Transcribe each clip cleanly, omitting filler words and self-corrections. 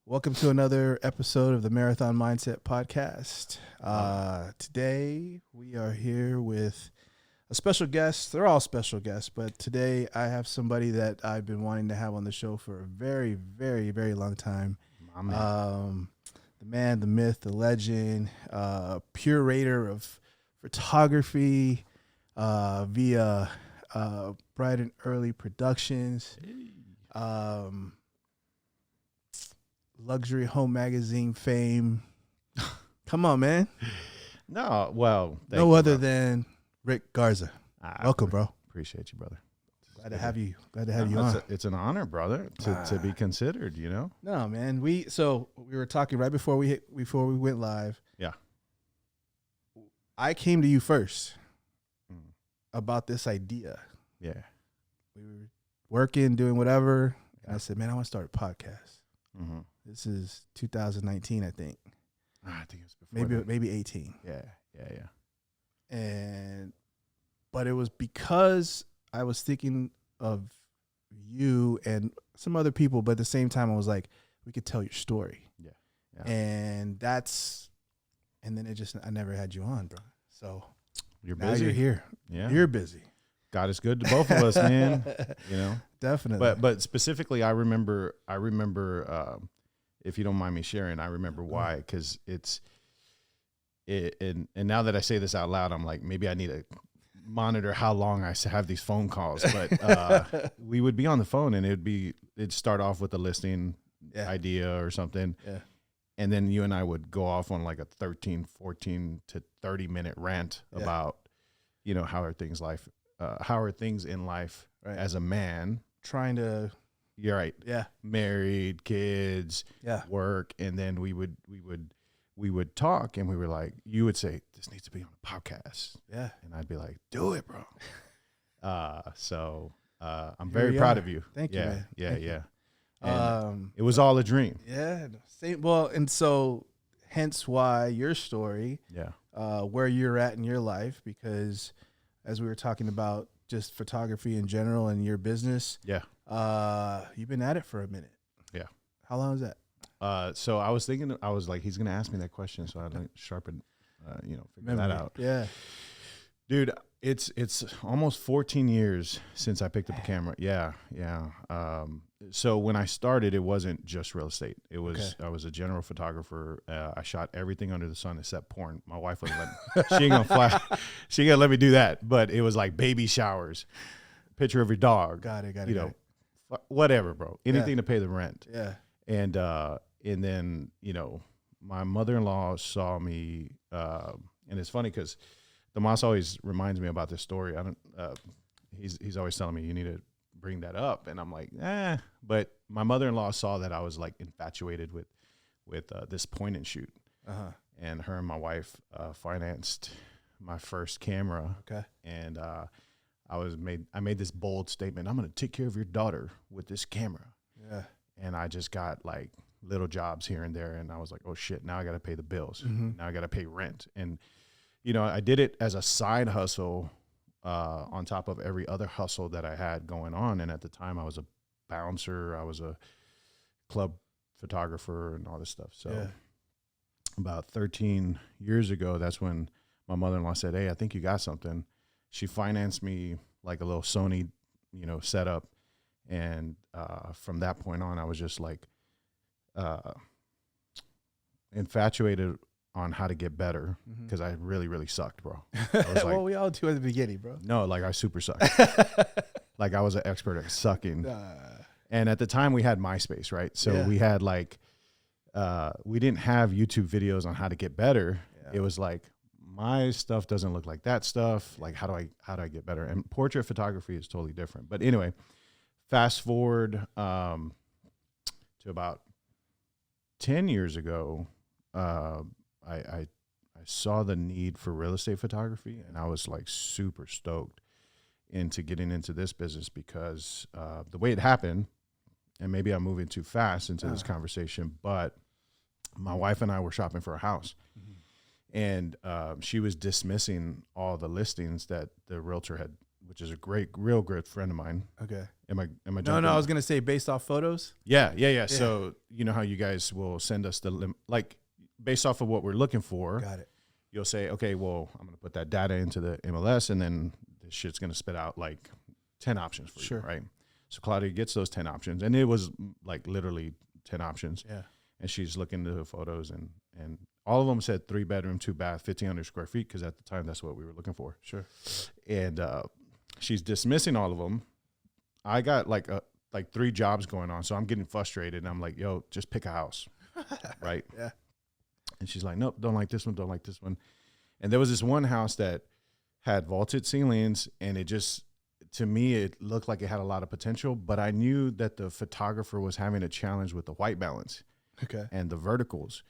Welcome to another episode of the Marathon Mindset Podcast. Today we are here with a special guest. They're all special guests, but today I have somebody that I've been wanting to have on the show for a very, very, very long time. The man, the myth, the legend, curator of photography via Bright and Early Productions. Luxury home magazine fame. Come on, man. No, well, No other than Rick Garza. Welcome, bro. Appreciate you, brother. Glad to have you. Glad to have you on. It's an honor, brother, to be considered. You know. No, man. We were talking right before we went live. Yeah. I came to you first about this idea. Yeah. We were working, doing whatever. And I said, man, I want to start a podcast. Mm-hmm. This is 2019, I think. I think it's before. Maybe 18. Yeah. But it was because I was thinking of you and some other people, but at the same time, I was like, we could tell your story. Yeah. And then I never had you on, bro. So You're now busy. you're here. Yeah. You're busy. God is good to both of us, man. You know. Definitely. But specifically, I remember. If you don't mind me sharing, I remember why, because and now that I say this out loud, I'm like, maybe I need to monitor how long I have these phone calls. But we would be on the phone, and it'd start off with a listing idea or something. Yeah. And then you and I would go off on like a 13, 14 to 30-minute rant about, how are things in life as a man. Trying to. You're right. Yeah. Married, kids, work. And then we would talk, and we were like, you would say, this needs to be on a podcast. Yeah. And I'd be like, do it, bro. I'm very proud of you. Thank you, man. Yeah. And it was all a dream. Yeah. Well, and so hence why your story, where you're at in your life, because as we were talking about just photography in general and your business. Yeah. You've been at it for a minute. Yeah. How long is that? So I was thinking, I was like, he's going to ask me that question. So I'd like sharpen, figure that out. Yeah. Dude, it's almost 14 years since I picked up a camera. Yeah. So when I started, it wasn't just real estate. It was, I was a general photographer. I shot everything under the sun except porn. My wife wouldn't let me. She ain't gonna let me do that. But it was like baby showers, picture of your dog. Got it. Whatever, bro. Anything to pay the rent. Yeah. And then, my mother-in-law saw me, and it's funny because Tomas always reminds me about this story. He's always telling me, you need to bring that up. And I'm like, but my mother-in-law saw that I was like infatuated with this point and shoot. Uh-huh. And her and my wife financed my first camera. Okay. And I made this bold statement. I'm going to take care of your daughter with this camera. Yeah. And I just got like little jobs here and there. And I was like, oh shit, now I got to pay the bills. Mm-hmm. Now I got to pay rent. And, I did it as a side hustle on top of every other hustle that I had going on. And at the time I was a bouncer. I was a club photographer and all this stuff. So about 13 years ago, that's when my mother-in-law said, hey, I think you got something. She financed me like a little Sony, setup. And from that point on, I was just like infatuated on how to get better because I really, really sucked, bro. I was like, well, we all do at the beginning, bro. No, like I super sucked. Like I was an expert at sucking. And at the time we had MySpace, right? So we had like, we didn't have YouTube videos on how to get better. Yeah. It was like, my stuff doesn't look like that stuff. Like, how do I get better? And portrait photography is totally different. But anyway, fast forward to about 10 years ago, I saw the need for real estate photography, and I was like super stoked into getting into this business because the way it happened, and maybe I'm moving too fast into this conversation, but my wife and I were shopping for a house. And she was dismissing all the listings that the realtor had which is a real good friend of mine. Okay. Am I No, jumping? I was gonna say based off photos. Yeah. So you know how you guys will send us like based off of what we're looking for. Got it. You'll say, okay, well, I'm gonna put that data into the MLS, and then this shit's gonna spit out like 10 options for you, right? So Claudia gets those 10 options, and it was like literally 10 options. Yeah. And she's looking at the photos, and all of them said 3-bedroom, 2-bath, 1,500 square feet, because at the time that's what we were looking for. Sure. And she's dismissing all of them. I got like 3 jobs going on, so I'm getting frustrated, and I'm like, yo, just pick a house, right? Yeah. And she's like, nope, don't like this one, don't like this one. And there was this one house that had vaulted ceilings, and it just, to me, it looked like it had a lot of potential, but I knew that the photographer was having a challenge with the white balance and the verticals.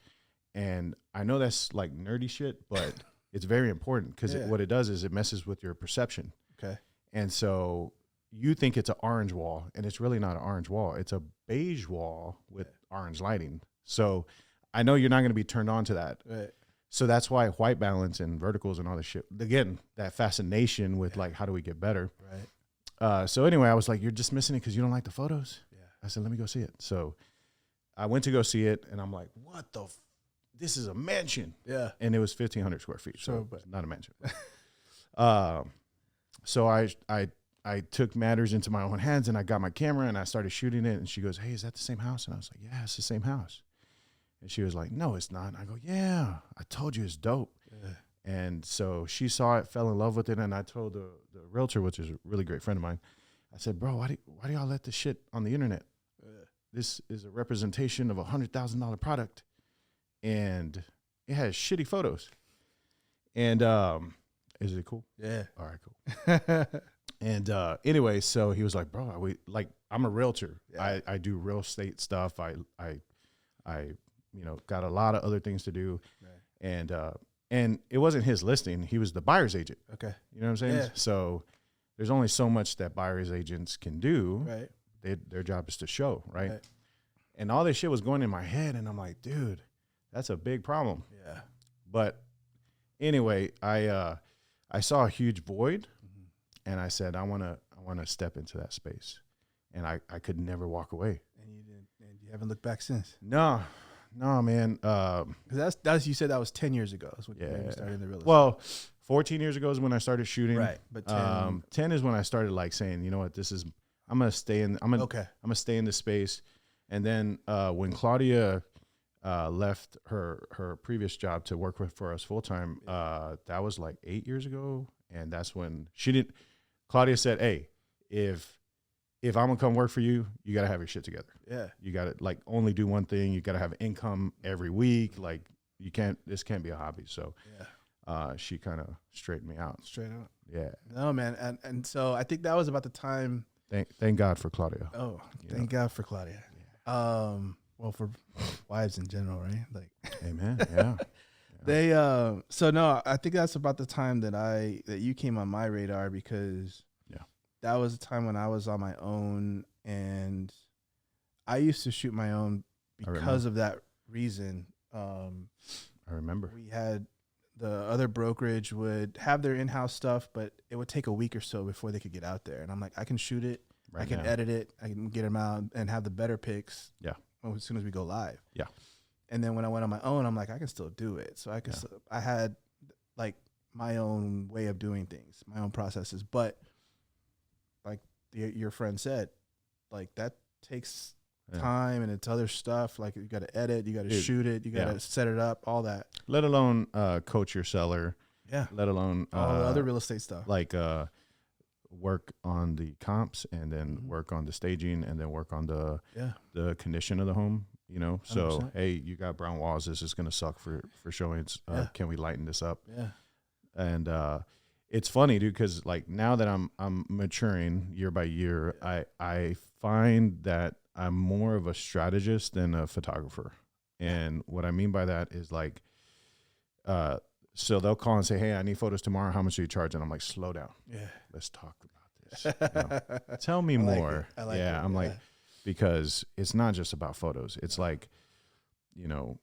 And I know that's like nerdy shit, but it's very important because what it does is it messes with your perception. Okay. And so you think it's an orange wall, and it's really not an orange wall. It's a beige wall with orange lighting. So I know you're not going to be turned on to that. Right. So that's why white balance and verticals and all this shit, again, that fascination with like, how do we get better? Right. So anyway, I was like, you're dismissing it because you don't like the photos? Yeah. I said, let me go see it. So I went to go see it, and I'm like, what this is a mansion. Yeah. And it was 1,500 square feet. Sure, So but it's not a mansion. So I took matters into my own hands, and I got my camera, and I started shooting it. And she goes, hey, is that the same house? And I was like, yeah, it's the same house. And she was like, no, it's not. And I go, yeah, I told you it's dope. Yeah. And so she saw it, fell in love with it. And I told the realtor, which is a really great friend of mine, I said, bro, why do y'all let this shit on the internet? This is a representation of $100,000 product, and it has shitty photos. And is it cool? Yeah. All right, cool. And anyway, so he was like, bro, I'm a realtor. Yeah. I do real estate stuff. I got a lot of other things to do. Right. And it wasn't his listing. He was the buyer's agent. Okay. You know what I'm saying? Yeah. So there's only so much that buyer's agents can do. Right. Their job is to show, right? And all this shit was going in my head, and I'm like, dude, that's a big problem. Yeah. But anyway, I saw a huge void, and I said, I want to step into that space, and I could never walk away. And you haven't looked back since. No, man. Because that's you said that was 10 years ago. That's when you started in the real estate. Well, 14 years ago is when I started shooting. Right, but 10 is when I started like saying, you know what, I'm gonna stay in. I'm gonna stay in this space. And then when Claudia left her previous job to work for us full time, that was like 8 years ago, and that's when Claudia said, "Hey, if I'm gonna come work for you, you gotta have your shit together. Yeah, you gotta like only do one thing. You gotta have income every week. Like this can't be a hobby." So she kind of straightened me out. Straight up. Yeah. No, man, and so I think that was about the time. Thank God for Claudia. Oh, thank God for Claudia. Yeah. Well, for wives in general, right? Like, amen. Yeah. They so no, I think that's about the time that you came on my radar, because that was the time when I was on my own, and I used to shoot my own because of that reason. I remember we had the other brokerage would have their in-house stuff, but it would take a week or so before they could get out there. And I'm like, I can shoot it, I can edit it, I can get them out and have the better pics. Yeah. As soon as we go live. Yeah. And then when I went on my own, I'm like, I can still do it. So I had like my own way of doing things, my own processes. But like your friend said, like that takes time, and it's other stuff. Like you got to edit, you got to shoot it, you got to set it up, all that. Let alone coach your seller. Yeah. Let alone all the other real estate stuff. Like work on the comps, and then work on the staging, and then work on the condition of the home. You know, so 100%. Hey, you got brown walls. This is gonna suck for showings. Can we lighten this up? Yeah. And it's funny, dude, because like now that I'm maturing year by year, I find that I'm more of a strategist than a photographer. And what I mean by that is like, so they'll call and say, hey, I need photos tomorrow. How much do you charge? And I'm like, slow down. Yeah. Let's talk about this. You know? Tell me more. I like it. I'm like, because it's not just about photos. It's like, you know,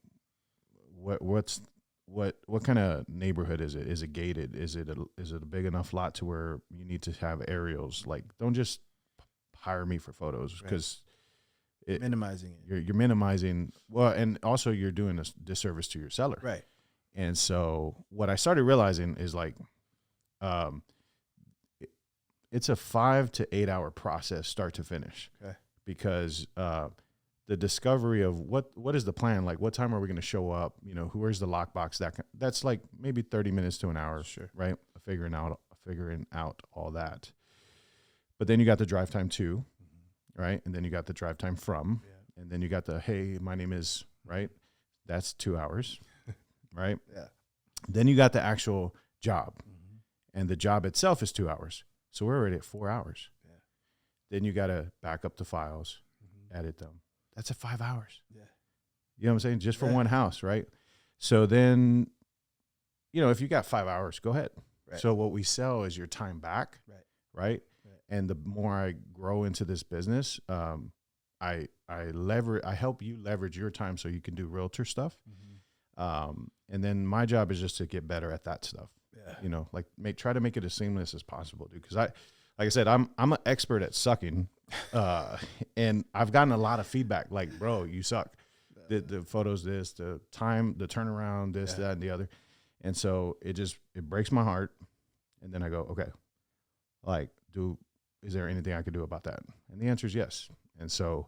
what's what kind of neighborhood is it? Is it gated? Is it a big enough lot to where you need to have aerials? Like, don't just hire me for photos because minimizing it. You're minimizing. Well, and also you're doing a disservice to your seller. Right. And so what I started realizing is like, it's a 5 to 8 hour process, start to finish. Okay. Because the discovery of what is the plan, like what time are we going to show up? You know, where's the lockbox? That's like maybe 30 minutes to an hour, Sure. right? Figuring out all that. But then you got the drive time too, right? And then you got the drive time from, and then you got the hey, my name is right. That's 2 hours, right? Yeah. Then you got the actual job, and the job itself is 2 hours. So we're already at 4 hours. Yeah. Then you got to back up the files, edit them. That's at 5 hours. Yeah. You know what I'm saying? Just for one house, right? So then, you know, if you got 5 hours, go ahead. Right. So what we sell is your time back, right? And the more I grow into this business, I help you leverage your time so you can do realtor stuff. And then my job is just to get better at that stuff. Yeah. You know, like try to make it as seamless as possible, dude. Because like I said, I'm an expert at sucking, and I've gotten a lot of feedback. Like, bro, you suck. The photos, this, the time, the turnaround, this, that, and the other, and so it breaks my heart. And then I go, okay, like, is there anything I could do about that? And the answer is yes. And so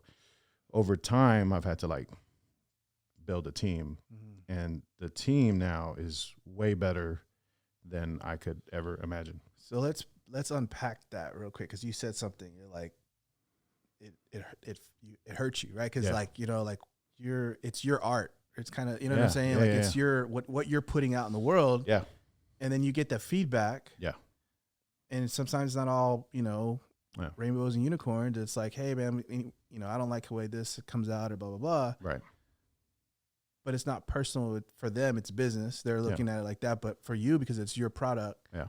over time, I've had to like build a team, and the team now is way better than I could ever imagine. So let's unpack that real quick, because you said something. You're like, it hurts you, right? Because like, you know, like it's your art. It's kind of, you know what I'm saying? Like it's your what you're putting out in the world. Yeah. And then you get the feedback. Yeah. And sometimes not all, you know, rainbows and unicorns. It's like, hey man, you know, I don't like the way this comes out, or blah blah blah. Right. But it's not personal for them. It's business. They're looking at it like that. But for you, because it's your product. Yeah.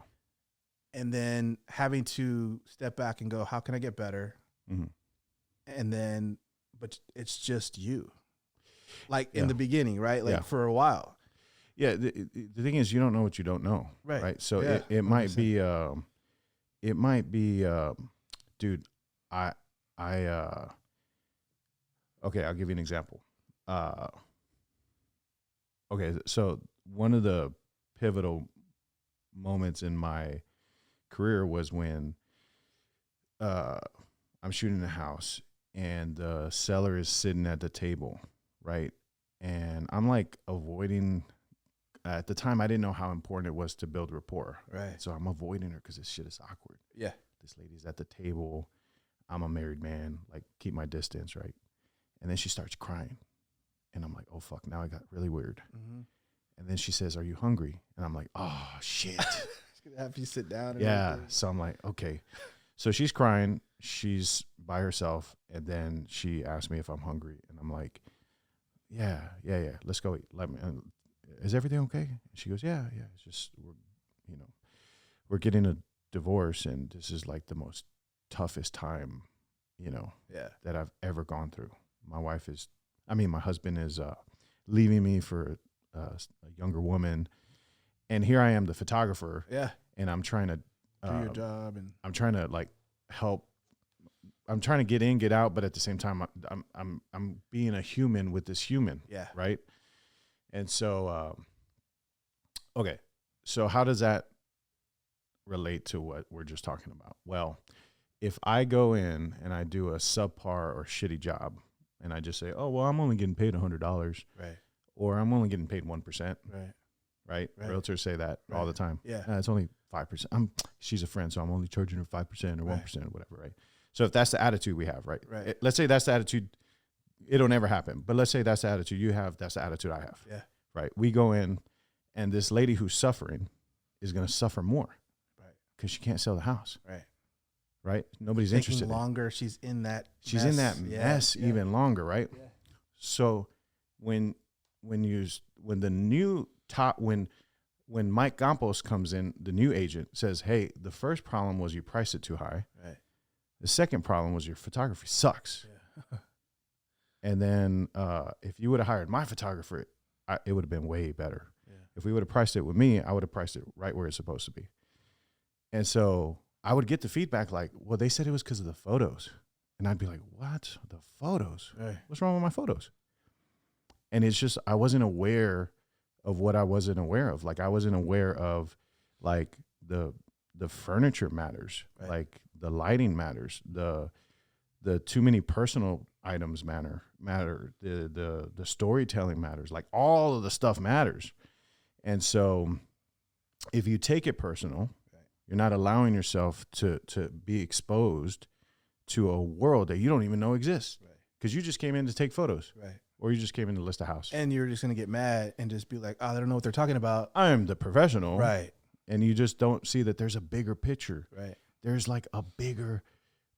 And then having to step back and go, how can I get better? And then, but it's just you. Like in the beginning, right? Like for a while. Yeah. The thing is, you don't know what you don't know. Right. So it might be, dude, okay, I'll give you an example. Okay, so one of the pivotal moments in my career was when I'm shooting a house and the seller is sitting at the table, right? And I'm like avoiding. At the time, I didn't know how important it was to build rapport. Right. So I'm avoiding her because this shit is awkward. Yeah. This lady's at the table. I'm a married man. Like, keep my distance, right? And then she starts crying. And I'm like, oh, fuck, now I got really weird. And then she says, are you hungry? And I'm like, oh, shit. She's going to have you sit down. And so I'm like, okay. So she's crying. She's by herself. And then she asked me if I'm hungry. And I'm like, yeah. Let's go eat. Is everything okay? And she goes, yeah. It's just, we're getting a divorce. And this is like the most toughest time, that I've ever gone through. My husband is leaving me for a younger woman, and here I am, the photographer. Yeah, and I'm trying to do your job, and I'm trying to like help. I'm trying to get in, get out, but at the same time, I'm being a human with this human. Yeah, right. And so, okay, so how does that relate to what we're just talking about? Well, if I go in and I do a subpar or shitty job, and I just say, oh, well, I'm only getting paid $100. Right. Or I'm only getting paid 1%. Right. Realtors say that all the time. Yeah. It's only 5%. She's a friend, so I'm only charging her 5% or 1% or whatever. Right. So if that's the attitude we have, right. Let's say that's the attitude. It'll never happen. But let's say that's the attitude you have. That's the attitude I have. Yeah. Right. We go in, and this lady who's suffering is going to suffer more. Right. Because she can't sell the house. Right. Nobody's interested. Longer. She's in that. She's in that mess even longer. Right. Yeah. So when Mike Campos comes in, the new agent says, hey, the first problem was you priced it too high. Right. The second problem was your photography sucks. Yeah. And then if you would have hired my photographer, it would have been way better. Yeah. If we would have priced it with me, I would have priced it right where it's supposed to be. And so I would get the feedback like, well, they said it was because of the photos. And I'd be like, what? The photos? Right. What's wrong with my photos? And it's just, I wasn't aware of what I wasn't aware of. Like, I wasn't aware of, like, the furniture matters, Right. like the lighting matters, the too many personal items matter, the storytelling matters, like all of the stuff matters. And so if you take it personal, right. you're not allowing yourself to be exposed to a world that you don't even know exists, because you just came in to take photos, Right. or you just came in to list a house. And you're just going to get mad and just be like, oh, they don't know what they're talking about. I am the professional. Right. And you just don't see that there's a bigger picture. Right. There's like a bigger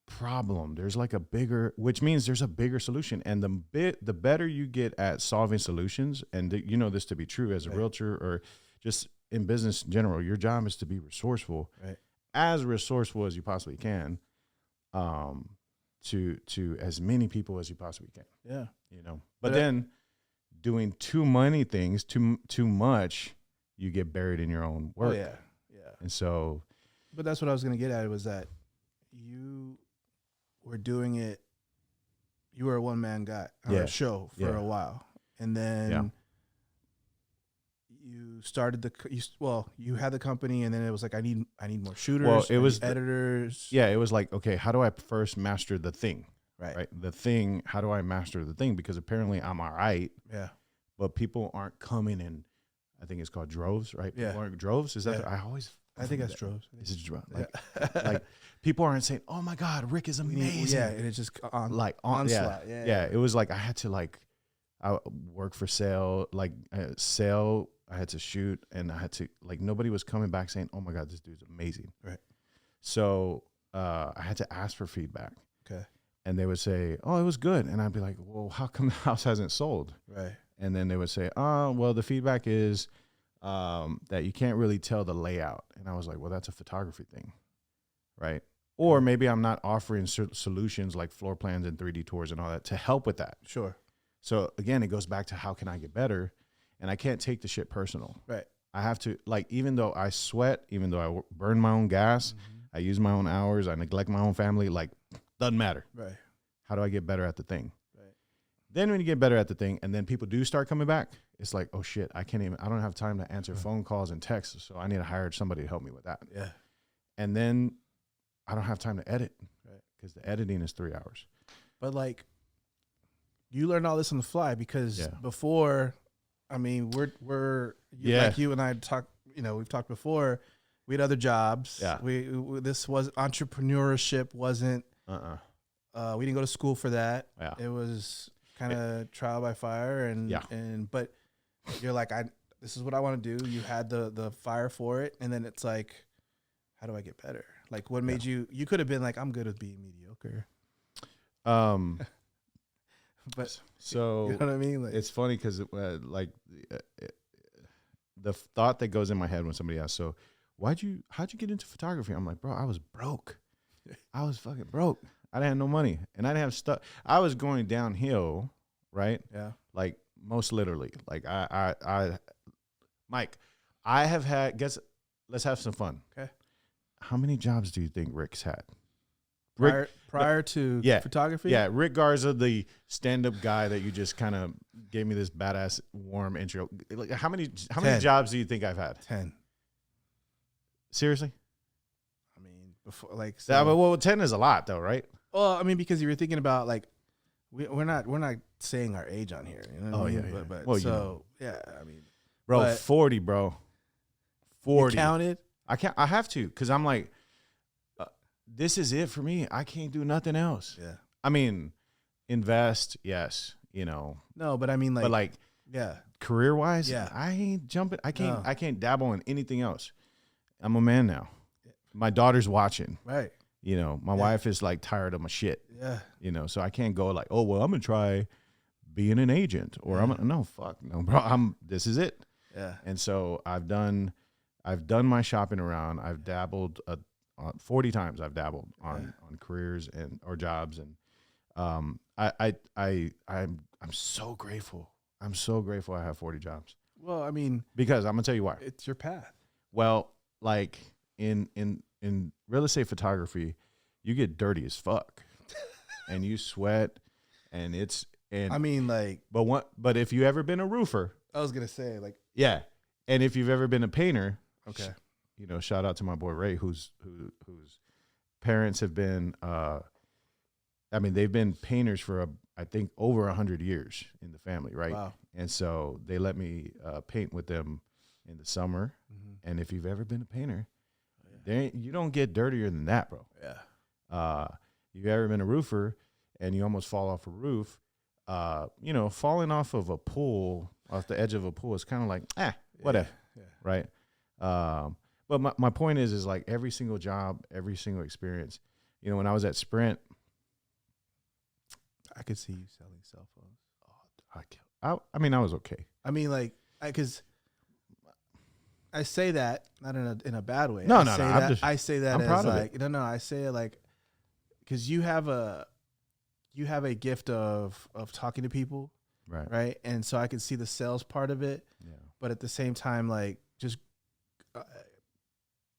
problem. There's like a bigger, which means there's a bigger solution. And the better you get at solving solutions, and you know this to be true as a realtor or just in business in general, your job is to be resourceful, as resourceful as you possibly can, to as many people as you possibly can. Yeah. You know, but then doing too many things, too much, you get buried in your own work. Oh, yeah. Yeah. And so, but that's what I was going to get at, was that you were doing it. You were a one-man guy on a show for a while. And then you started you had the company, and then it was like, I need more shooters. Well, it was editors. It was like, okay, how do I first master the thing? Right. The thing, how do I master the thing? Because apparently I'm all right. Yeah. But people aren't coming in, I think it's called droves, right? Yeah. People aren't droves? Is that, I think that's droves. Is it droves? Like people aren't saying, oh my God, Rick is amazing. Yeah. And it's just onslaught. Yeah. It was like, I had to I work for sale, sale. I had to shoot, and I had to, nobody was coming back saying, oh my God, this dude's amazing. Right. So I had to ask for feedback. Okay. And they would say, oh, it was good. And I'd be like, well, how come the house hasn't sold? Right. And then they would say, oh, well, the feedback is that you can't really tell the layout. And I was like, well, that's a photography thing, right? Or maybe I'm not offering solutions like floor plans and 3D tours and all that to help with that. Sure. So again, it goes back to how can I get better? And I can't take the shit personal. Right. I have to, even though I sweat, even though I burn my own gas, I use my own hours, I neglect my own family, doesn't matter. Right. How do I get better at the thing? Right. Then when you get better at the thing, and then people do start coming back, it's like, oh shit, I don't have time to answer phone calls and texts, so I need to hire somebody to help me with that. Yeah. And then I don't have time to edit, right? Because the editing is 3 hours. But you learned all this on the fly, because before, I mean, we're like you and I talked. We've talked before. We had other jobs. Yeah. This was entrepreneurship. Wasn't. We didn't go to school for that. Yeah. It was kind of trial by fire, but you're like, this is what I want to do. You had the fire for it, and then it's like, how do I get better? Like, what made you could have been like, I'm good with being mediocre. But so you know what I mean? it's funny because the thought that goes in my head when somebody asks, so how'd you get into photography? I'm like, bro, I was broke. I was fucking broke. I didn't have no money, and I didn't have stuff. I was going downhill, right? Yeah. Most literally. Mike, I have had, let's have some fun. Okay. How many jobs do you think Rick's had? Prior to photography? Yeah, Rick Garza, the stand-up guy that you just kind of gave me this badass warm intro. How many jobs do you think I've had? 10. Seriously? I mean, before 10 is a lot though, right? Well, I mean, because you were thinking about we're not saying our age on here. You know what I mean? Yeah. But Well, I mean, bro, 40, bro. 40. You counted? I have to, because I'm like, this is it for me. I can't do nothing else. Yeah. I mean, invest, yes, No, but I mean, career wise, yeah. I ain't jumping. I can't dabble in anything else. I'm a man now. My daughter's watching. Right. My wife is tired of my shit. Yeah. So I can't go oh, well, I'm going to try being an agent, or no, bro. This is it. Yeah. And so I've done my shopping around. I've dabbled 40 times. I've dabbled on careers or jobs, and I'm so grateful. I'm so grateful I have 40 jobs. Well, I mean, because I'm gonna tell you why. it's your path. Well, like in real estate photography, you get dirty as fuck, and you sweat, and I mean, like, but if you ever been a roofer, I was gonna say, like, yeah, and if you've ever been a painter, okay, shout out to my boy Ray, whose parents have been, they've been painters for I think over 100 years in the family, right? wow, And so they let me paint with them in the summer. mm-hmm. And if you've ever been a painter, you don't get dirtier than that, bro. Yeah, You've ever been a roofer and you almost fall off a roof, falling off of a pool, off the edge of a pool is kind of like, whatever, right? But my point is like every single job, every single experience, when I was at Sprint, I could see you selling cell phones. I was okay. I mean, like, because I say that not in a bad way. No. I say that I'm as proud of like, no. I say it like, because you have a gift of talking to people, right? And so I can see the sales part of it, but at the same time, like, just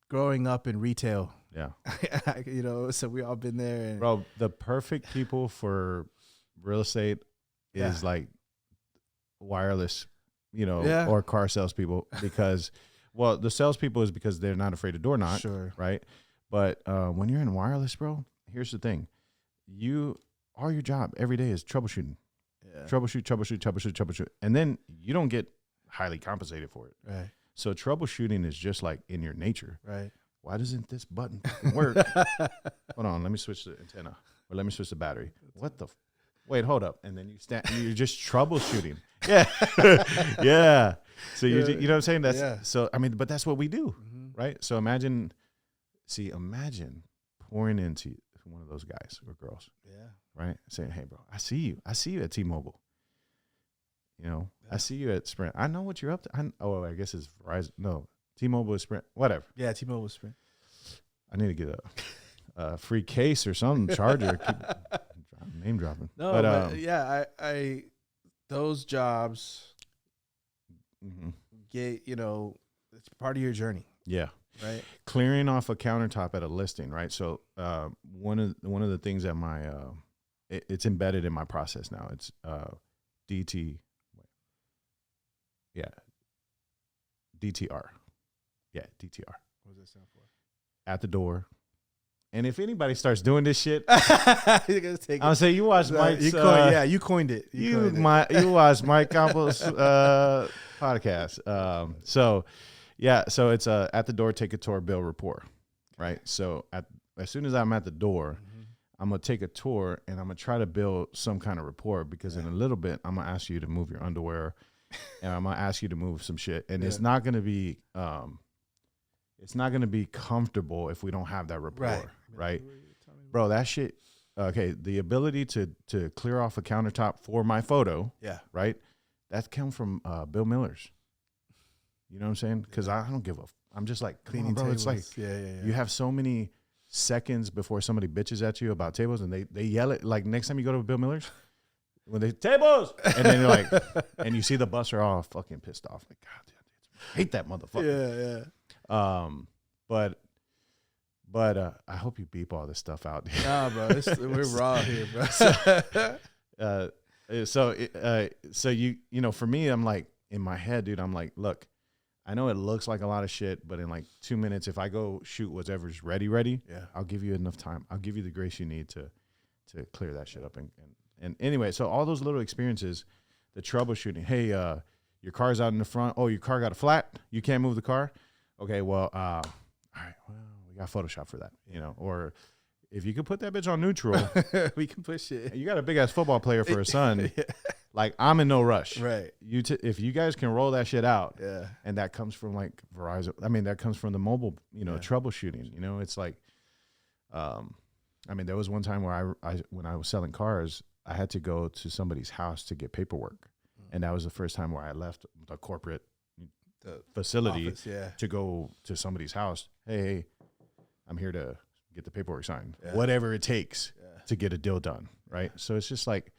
growing up in retail, so we all been there. And bro, the perfect people for real estate is like wireless, or car salespeople, because, well, the salespeople is because they're not afraid to door knock, sure, right? But when you're in wireless, bro, here's the thing: all your job every day is troubleshooting, troubleshoot, and then you don't get highly compensated for it, right? So troubleshooting is just like in your nature, right? Why doesn't this button work? Hold on, let me switch the antenna, or let me switch the battery. What the? Wait, hold up. And then you're just troubleshooting. Yeah. Yeah. So you know what I'm saying? So, but that's what we do, right? So imagine pouring into one of those guys or girls, right? Saying, hey, bro, I see you at T-Mobile. I see you at Sprint. I know what you're up to. I guess it's Verizon. No, T-Mobile is Sprint. Whatever. Yeah, T-Mobile is Sprint. I need to get a free case or something, charger. Name dropping. No, but I those jobs get, it's part of your journey. Yeah. Right. Clearing off a countertop at a listing, right? So one of the things that it's embedded in my process now. It's DTR. Yeah, DTR. What does that stand for? At the door. And if anybody starts doing this shit, you're gonna take I'll say you watch Mike's. You coined it. You watch Mike Campos' podcast. So it's at the door, take a tour, bill, rapport, right? So as soon as I'm at the door, I'm gonna take a tour and I'm gonna try to build some kind of rapport, because in a little bit I'm gonna ask you to move your underwear, and I'm gonna ask you to move some shit, and it's not gonna be comfortable if we don't have that rapport, right? Bro, that shit. Okay, the ability to clear off a countertop for my photo, right? That come from Bill Miller's. You know what I'm saying? Because I don't give a. I'm just like cleaning, bro. tables. It's like you have so many seconds before somebody bitches at you about tables, and they yell it. Like next time you go to Bill Miller's, when they tables, and then you're like, and you see the busser all fucking pissed off, like, God damn, I hate that motherfucker. But I hope you beep all this stuff out. Nah, bro, we're raw here, bro. So for me, I'm like, in my head, dude, I'm like, look, I know it looks like a lot of shit, but in like 2 minutes, if I go shoot whatever's ready, I'll give you enough time. I'll give you the grace you need to clear that shit up. And anyway, so all those little experiences, the troubleshooting. Hey, your car's out in the front. Oh, your car got a flat. You can't move the car. Okay, well, all right. Well, we got Photoshop for that, Or if you could put that bitch on neutral, we can push it. You got a big ass football player for a son. Like, I'm in no rush. Right. If you guys can roll that shit out, and that comes from like Verizon. I mean, that comes from the mobile, troubleshooting. It's like, there was one time where when I was selling cars, I had to go to somebody's house to get paperwork, and that was the first time where I left the corporate facility office, to go to somebody's house. Hey, I'm here to get the paperwork signed, whatever it takes to get a deal done. Right. So it's just like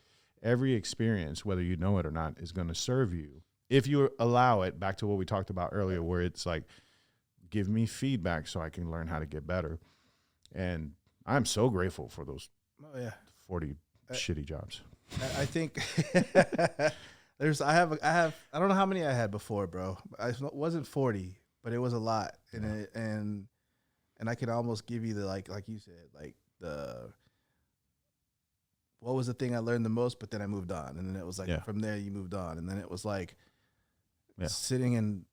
every experience, whether you know it or not, is going to serve you if you allow it, back to what we talked about earlier, where it's like, give me feedback so I can learn how to get better. And I'm so grateful for those 40 shitty jobs. I think I don't know how many I had before, bro. It wasn't 40, but it was a lot. And I could almost give you the, like you said, like what was the thing I learned the most, but then I moved on. And then it was like, from there you moved on. And then it was like sitting in,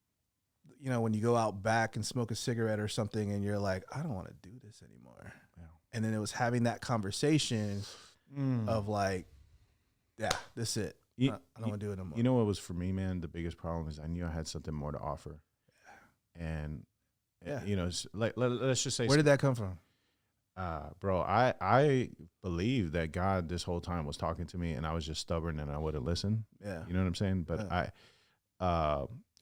when you go out back and smoke a cigarette or something and you're like, I don't want to do this anymore. Yeah. And then it was having that conversation of like, this is it. I don't want to do it anymore. You know what was for me, man? The biggest problem is I knew I had something more to offer. Yeah. And, it's like, let's just say. Where did that come from? Bro, I believe that God this whole time was talking to me and I was just stubborn and I wouldn't listen. Yeah. You know what I'm saying? But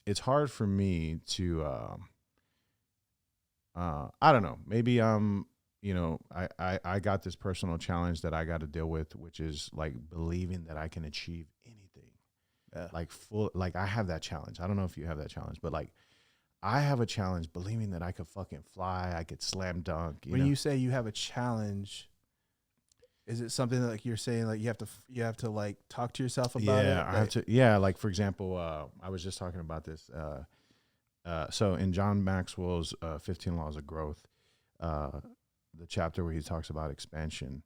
it's hard for me to, I don't know, maybe I got this personal challenge that I got to deal with, which is like believing that I can achieve anything. Yeah. Like I have that challenge. I don't know if you have that challenge, but like I have a challenge believing that I could fucking fly. I could slam dunk. When you say you have a challenge, is it something that, like, you're saying, like, you have to like talk to yourself about it? I have to. Yeah. Like, for example, I was just talking about this. So in John Maxwell's 15 Laws of Growth, the chapter where he talks about expansion,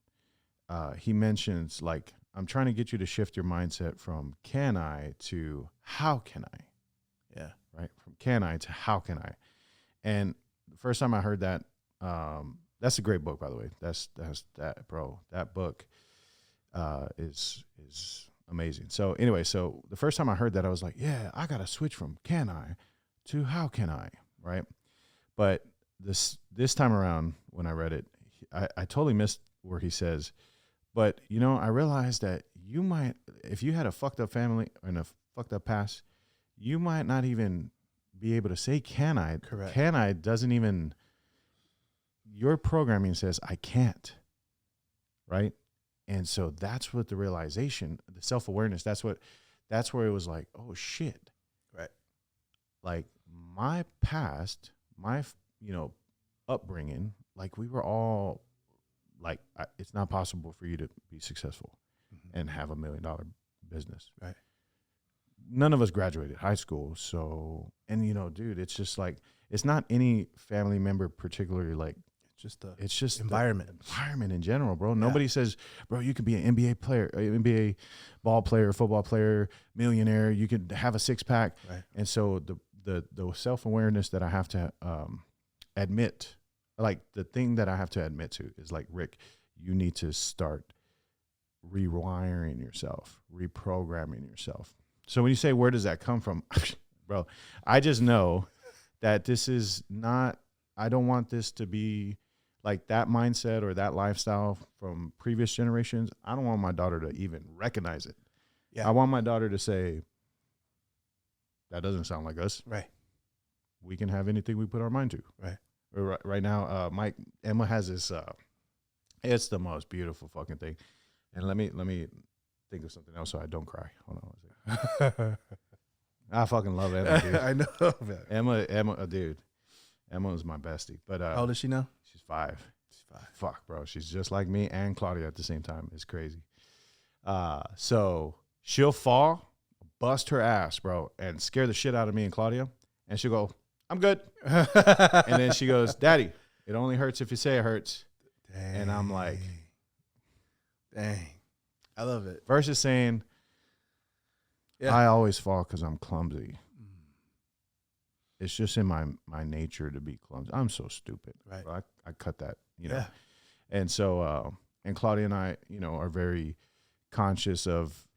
he mentions, like, I'm trying to get you to shift your mindset from can I to how can I? Yeah. Right. From can I to how can I? And the first time I heard that, that's a great book, by the way. That's that, bro. That book is amazing. So anyway, so the first time I heard that, I was like, yeah, I got to switch from can I to how can I? Right. But this time around, when I read it, I totally missed where he says, but, I realized that you might, if you had a fucked up family and a fucked up past, you might not even be able to say, can I? Correct. Can I doesn't even, your programming says, I can't. Right. And so that's what the realization, the self-awareness, that's where it was like, oh shit. Right. Like my past, my, upbringing, like we were all like, it's not possible for you to be successful and have $1 million business. Right. None of us graduated high school. So, and dude, it's just like, it's not any family member particularly, like, it's just environment in general, bro. Nobody says, bro, you could be an NBA player, NBA ball player, football player, millionaire. You could have a 6-pack. Right. And so the self-awareness that I have to admit, like the thing that I have to admit to is like, Rick, you need to start rewiring yourself, reprogramming yourself. So when you say, where does that come from? Bro, I just know that this is not, I don't want this to be like that mindset or that lifestyle from previous generations. I don't want my daughter to even recognize it. Yeah. I want my daughter to say, that doesn't sound like us. Right. We can have anything we put our mind to. Right. Right now, Emma has this, it's the most beautiful fucking thing. And let me think of something else so I don't cry. Hold on. I fucking love Emma, dude. I know. Emma, dude. Emma is my bestie. But how old is she now? She's 5. Fuck, bro. She's just like me and Claudia at the same time. It's crazy. So she'll fall, bust her ass, bro, and scare the shit out of me and Claudia. And she'll go, I'm good. And then she goes, Daddy, it only hurts if you say it hurts. Dang. And I'm like, dang. I love it. Versus saying, I always fall because I'm clumsy. It's just in my nature to be clumsy. I'm so stupid. Right. So I cut that, Yeah. And so, and Claudia and I, are very conscious of,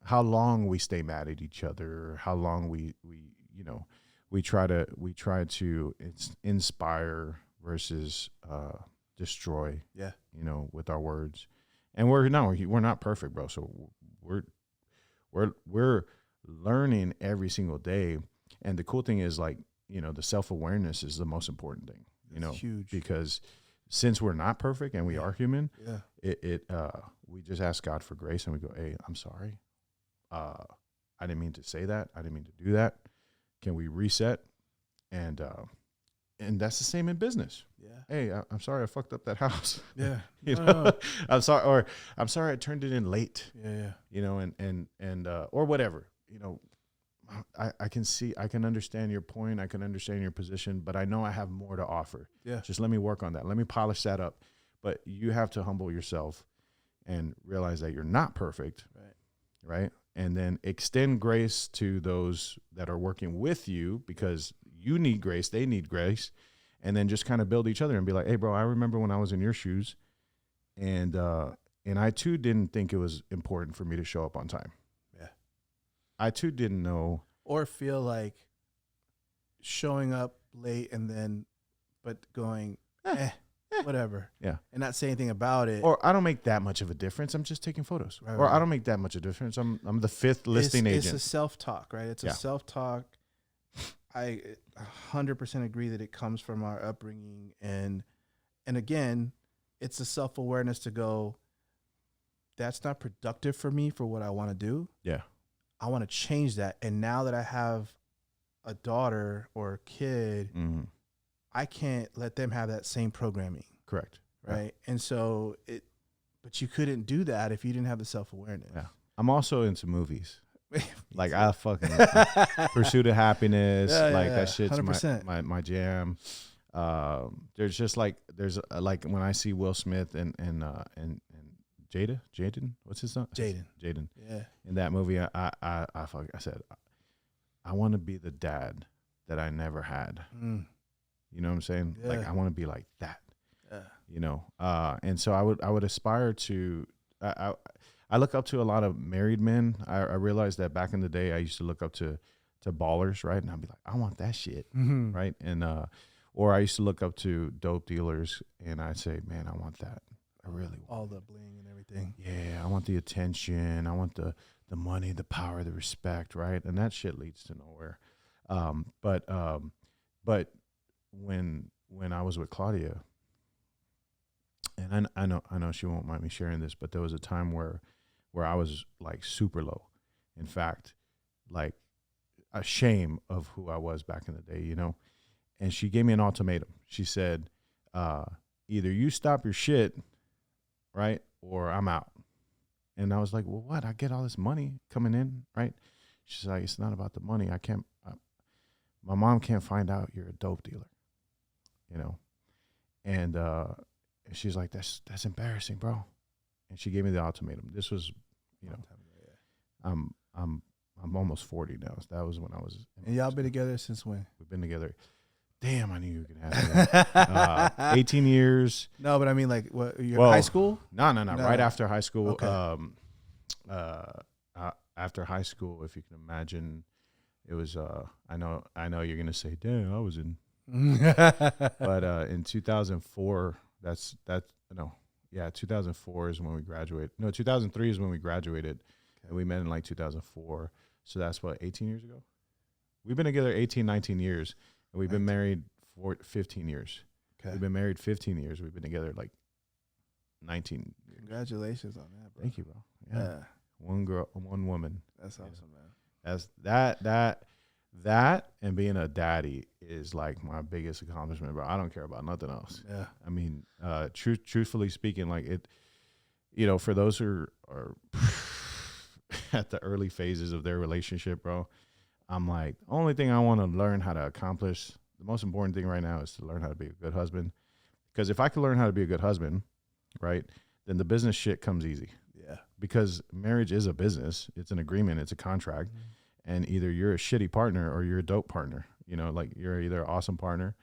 how long we stay mad at each other, how long we try to inspire versus destroy. Yeah. With our words. And we're not perfect, bro. So we're learning every single day. And the cool thing is, like, the self-awareness is the most important thing, It's huge. Because since we're not perfect and we are human, we just ask God for grace and we go, hey, I'm sorry. I didn't mean to say that. I didn't mean to do that. Can we reset? And that's the same in business. Yeah. Hey, I'm sorry I fucked up that house. Yeah. You know, I'm sorry I turned it in late. Yeah. You know, and or whatever. You know, I can understand your point. I can understand your position, but I know I have more to offer. Yeah. Just let me work on that. Let me polish that up. But you have to humble yourself and realize that you're not perfect. Right. And then extend grace to those that are working with you, because you need grace, they need grace, and then just kind of build each other and be like, hey, bro, I remember when I was in your shoes, and I too didn't think it was important for me to show up on time. Yeah. I too didn't know. Or feel like showing up late and then, but going, whatever. Yeah. And not saying anything about it. Or I don't make that much of a difference. I'm just taking photos. Right, or right. I don't make that much of a difference. I'm the fifth listing agent. It's a self-talk, right? It's a self-talk. I 100% agree that it comes from our upbringing. And again, it's a self-awareness to go, that's not productive for me for what I want to do. Yeah. I want to change that. And now that I have a daughter or a kid, I can't let them have that same programming. Correct. Right. Yeah. And so but you couldn't do that if you didn't have the self-awareness. Yeah. I'm also into movies. Like I fucking Pursuit of Happiness. That shit's 100%. my jam. There's just like, like when I see Will Smith and Jaden, what's his name? Jaden. Yeah. In that movie, I said, I want to be the dad that I never had. You know what I'm saying? Yeah. Like I want to be like that. Yeah. You know, and so I would aspire to. I look up to a lot of married men. I realized that back in the day, I used to look up to ballers, right? And I'd be like, I want that shit, right? And or I used to look up to dope dealers, and I'd say, man, I want that. I really want all the bling and everything. Yeah, I want the attention. I want the money, the power, the respect, right? And that shit leads to nowhere. But when I was with Claudia, and I know she won't mind me sharing this, but there was a time where I was like super low. In fact, like ashamed of who I was back in the day, you know? And she gave me an ultimatum. She said, either you stop your shit, right, or I'm out. And I was like, well, what? I get all this money coming in, right? She's like, it's not about the money. My mom can't find out you're a dope dealer, you know? And she's like, that's embarrassing, bro. And she gave me the ultimatum. This was, you know, I'm almost 40 now. So that was when I was. And y'all been together since when? We've been together. Damn, I knew you were gonna ask that. 18 years. No, but I mean, like, what? You're in high school? No. Right after high school. Okay. After high school, if you can imagine, it was. I know you're gonna say, "Damn, I was in." But in 2004, 2004 is when we graduated. No, 2003 is when we graduated, and we met in like 2004. So that's what, 18 years ago. We've been together 18, 19 years. And we've been married for 15 years. Okay. We've been married 15 years. We've been together like 19 years. Congratulations on that, bro. Thank you, bro. Yeah. One girl, one woman. That's awesome, man. That's that and being a daddy is like my biggest accomplishment, bro. I don't care about nothing else. Yeah. I mean, truthfully speaking, like it, you know, for those who are at the early phases of their relationship, bro, I'm like, only thing I want to learn how to accomplish, the most important thing right now is to learn how to be a good husband. Because if I could learn how to be a good husband, right, then the business shit comes easy. Yeah. Because marriage is a business. It's an agreement. It's a contract. Mm-hmm. And either you're a shitty partner or you're a dope partner. You know, like you're either an awesome partner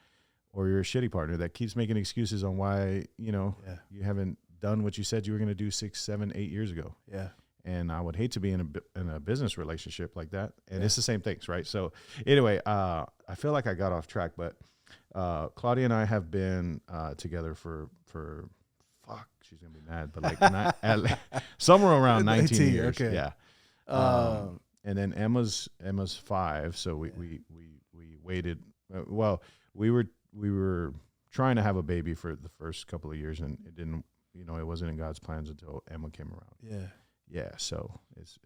or you're a shitty partner that keeps making excuses on why, you know, you haven't done what you said you were going to do 6, 7, 8 years ago. Yeah. And I would hate to be in a business relationship like that. And it's the same things, right? So anyway, I feel like I got off track, but Claudia and I have been together for fuck, she's gonna be mad, but like somewhere around 19 years. Okay. Yeah. And then Emma's 5, so we waited. Well, we were trying to have a baby for the first couple of years, and it didn't. You know, it wasn't in God's plans until Emma came around. Yeah. yeah, so it's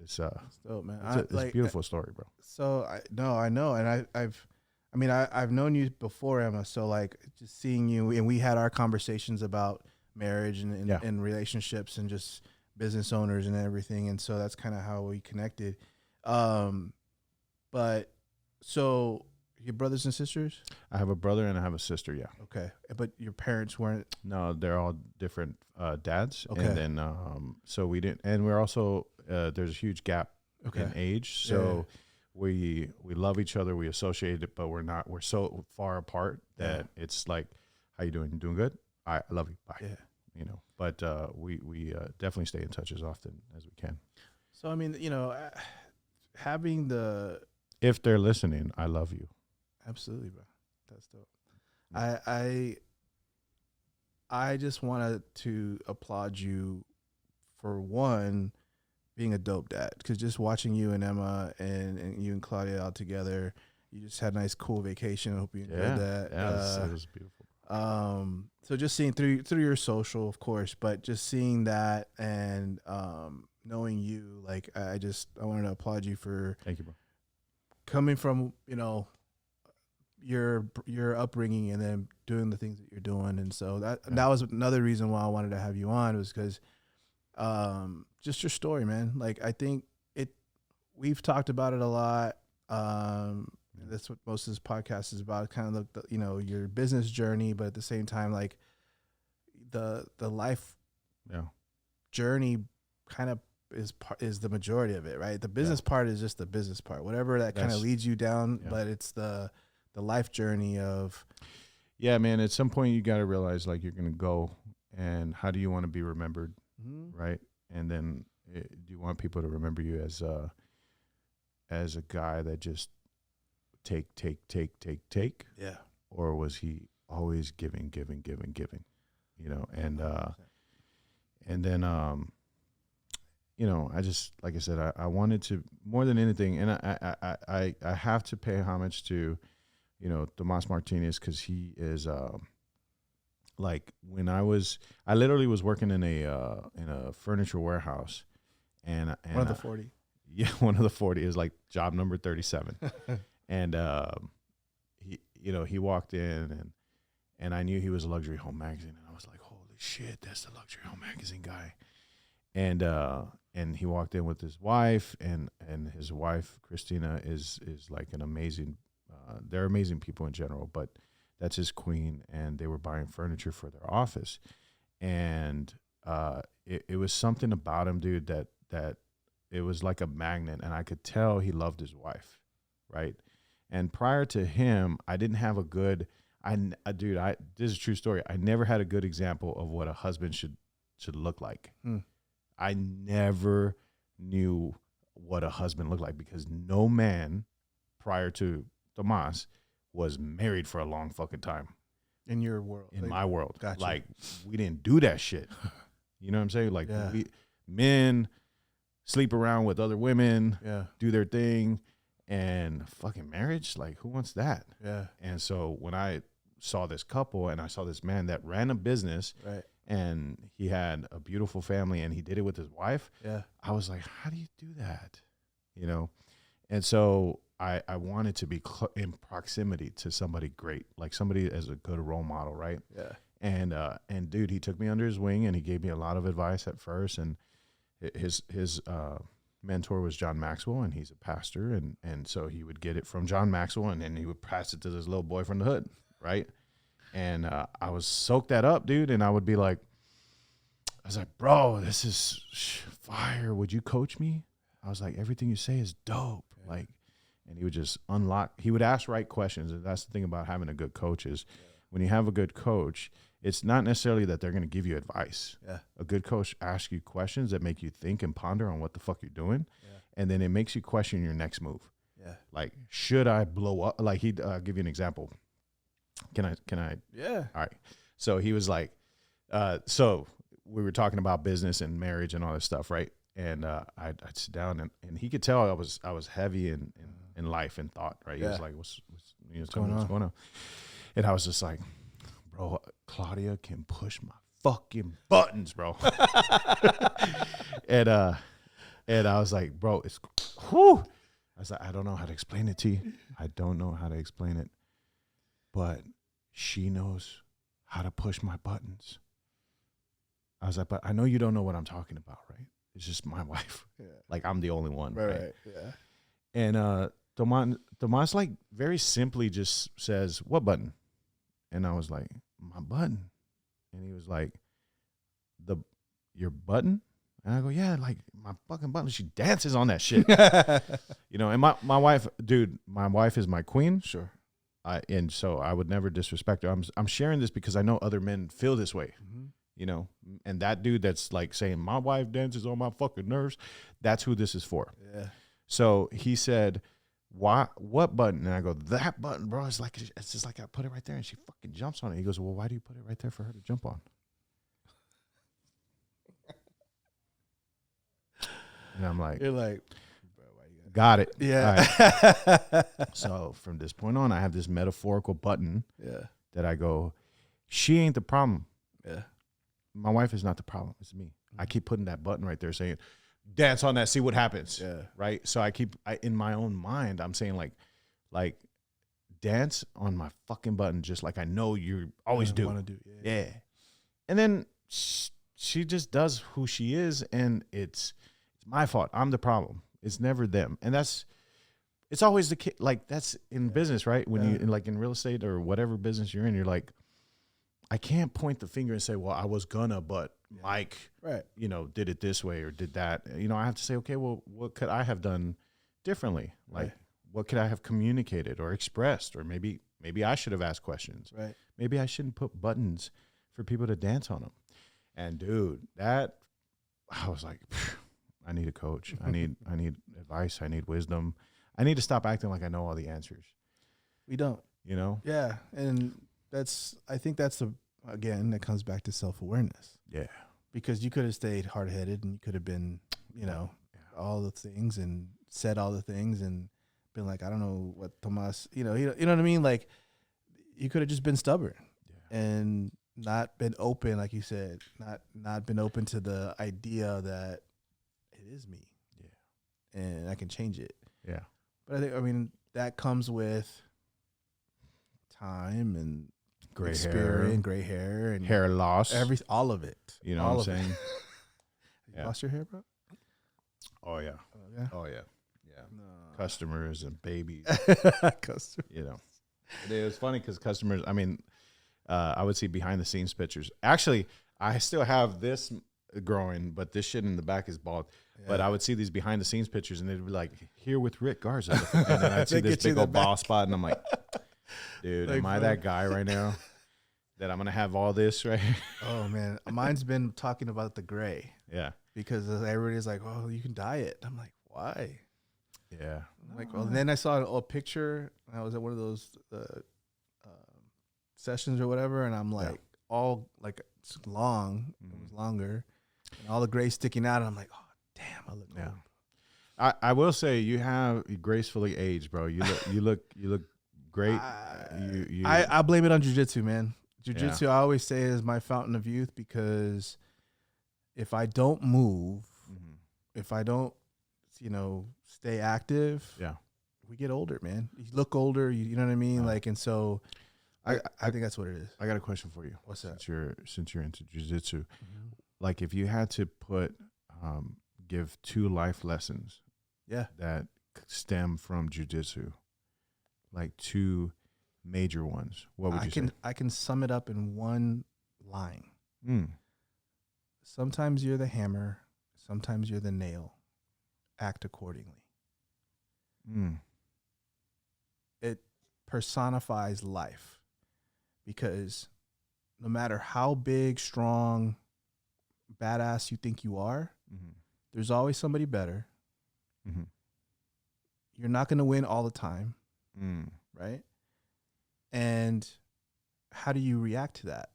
dope, man. it's a beautiful story, bro. So I know, and I've known you before, Emma. So like just seeing you, and we had our conversations about marriage and relationships and just business owners and everything, and so that's kind of how we connected. But so your brothers and sisters? I have a brother and I have a sister. Yeah. Okay, but your parents weren't. No, they're all different dads. Okay. And then so we didn't, and we're also there's a huge gap in age. So we love each other, we associate it, but we're so far apart that it's like, how you doing? You doing good? I love you. Bye. Yeah. You know, but we definitely stay in touch as often as we can. So I mean, having the if they're listening, I love you. Absolutely, bro. That's dope. I just wanted to applaud you for one being a dope dad, because just watching you and Emma and you and Claudia all together, you just had a nice cool vacation. I hope you enjoyed that. Yeah, it was beautiful. So just seeing through your social, of course, but just seeing that and knowing you, like I wanted to applaud you for thank you, bro. Coming from your upbringing and then doing the things that you're doing, and so that was another reason why I wanted to have you on, was because just your story, man. Like I think we've talked about it a lot. That's what most of this podcast is about, kind of your business journey, but at the same time, like the life journey kind of is the majority of it, right? The business part is just the business part, whatever that kind of leads you down, but it's the life journey of. Yeah, man, at some point you got to realize, like, you're going to go, and how do you want to be remembered, right? And then do you want people to remember you as a guy that just take, yeah, or was he always giving, and then I just, like I said, I wanted to, more than anything, and I have to pay homage to Tomas Martinez, because he is like, when I literally was working in a furniture warehouse, and one of the 40. Yeah, one of the 40 is like job number 37. And he walked in, and I knew he was a Luxury Home Magazine, and I was like, holy shit, that's the Luxury Home Magazine guy. And he walked in with his wife, and his wife Christina is like an amazing. They're amazing people in general, but that's his queen, and they were buying furniture for their office, and it was something about him, dude, that it was like a magnet, and I could tell he loved his wife, right? And prior to him, I didn't have a good. This is a true story. I never had a good example of what a husband should look like. I never knew what a husband looked like, because no man prior to Tomas was married for a long fucking time. In your world. In my world. Gotcha. Like, we didn't do that shit. You know what I'm saying? Like, men sleep around with other women, do their thing, and fucking marriage, like, who wants that? Yeah. And so when I saw this couple, and I saw this man that ran a business, right, and he had a beautiful family, and he did it with his wife. Yeah. I was like, how do you do that? And so I wanted to be in proximity to somebody great, like somebody as a good role model, right? Yeah. And dude, he took me under his wing, and he gave me a lot of advice at first. And his mentor was John Maxwell, and he's a pastor, and so he would get it from John Maxwell, and then he would pass it to this little boy from the hood, right? And I was soaked that up, dude. And I would be like, I was like, bro, this is fire. Would you coach me? I was like, everything you say is dope. Yeah. Like, and he would just he would ask right questions. And that's the thing about having a good coach is when you have a good coach, it's not necessarily that they're going to give you advice. Yeah. A good coach asks you questions that make you think and ponder on what the fuck you're doing. Yeah. And then it makes you question your next move. Yeah. Like, should I blow up? Like, he'd give you an example. Can I? Yeah. All right. So he was like, so we were talking about business and marriage and all this stuff, right? And I'd sit down, and he could tell I was heavy in life and thought, right? He was like, what's going on? And I was just like, bro, Claudia can push my fucking buttons, bro. And And I was like, bro, it's whew. I was like, I don't know how to explain it to you. I don't know how to explain it. But she knows how to push my buttons. I was like, but I know you don't know what I'm talking about, right? It's just my wife. Yeah. Like, I'm the only one. Right. Yeah. And Tomas like very simply just says, what button? And I was like, my button. And he was like, your button? And I go, yeah, like my fucking button. She dances on that shit. You know, and my wife, dude, my wife is my queen. Sure. And so I would never disrespect her. I'm sharing this because I know other men feel this way. Mm-hmm. You know, and that dude that's like saying my wife dances on my fucking nerves, that's who this is for. Yeah. So he said, what button? And I go, that button, bro. It's just like I put it right there and she fucking jumps on it. He goes, well, why do you put it right there for her to jump on? And I'm like, You're like, bro, why you got it. Yeah. Right. So from this point on, I have this metaphorical button that I go, she ain't the problem. Yeah. My wife is not the problem. It's me. I keep putting that button right there saying, dance on that, see what happens. Yeah. Right. So in my own mind, I'm saying like dance on my fucking button, just like I know you always do. Want to do. Yeah. And then she just does who she is, and it's my fault. I'm the problem. It's never them. And it's always the kid. Like, that's in business, right? When you in real estate or whatever business you're in, you're like, I can't point the finger and say, well, I was gonna, but Mike, right, you know, did it this way or did that. You know, I have to say, okay, well, what could I have done differently? Like, what could I have communicated or expressed? Or maybe I should have asked questions. Right. Maybe I shouldn't put buttons for people to dance on them. And dude, I was like, I need a coach. I need advice. I need wisdom. I need to stop acting like I know all the answers. We don't. You know? Yeah. And I think that's again, that comes back to self-awareness. Yeah. Because you could have stayed hard-headed and you could have been, all the things and said all the things and been like, I don't know what Tomas, you know what I mean? Like, you could have just been stubborn and not been open, like you said, not been open to the idea that it is me. Yeah. And I can change it. Yeah. But that comes with time and gray hair and hair loss, all of it. You know what I'm saying? You lost your hair, bro? Oh yeah. Oh yeah. Yeah. No. Customers and babies. Customers. You know, it was funny because customers. I mean, I would see behind the scenes pictures. Actually, I still have this growing, but this shit in the back is bald. Yeah. But I would see these behind the scenes pictures, and they'd be like, "Here with Rick Garza," and then I'd see this big old bald spot, and I'm like, "Dude, am I that guy right now that I'm gonna have all this right?" Oh man, mine's been talking about the gray. Yeah, because everybody's like, "Oh, you can dye it." I'm like, "Why?" Yeah, I'm like, well, and then I saw a picture. And I was at one of those sessions or whatever, and I'm like, all like it's long, it was longer, and all the gray sticking out, and I'm like, oh damn, I look old. I will say you have gracefully aged, bro. You look great. I blame it on jiu-jitsu, man. Jiu-jitsu, I always say, is my fountain of youth, because if I don't move, if I don't, stay active, we get older, man. You look older, you know what I mean? Like, and so I think that's what it is. I got a question for you. What's that? Since you're into jiu-jitsu, like if you had to give 2 life lessons that stem from jiu-jitsu, like 2 major ones, what would you say? I can sum it up in one line. Sometimes you're the hammer, sometimes you're the nail. Act accordingly. It personifies life, because no matter how big, strong, badass you think you are, there's always somebody better. You're not going to win all the time, right? And how do you react to that?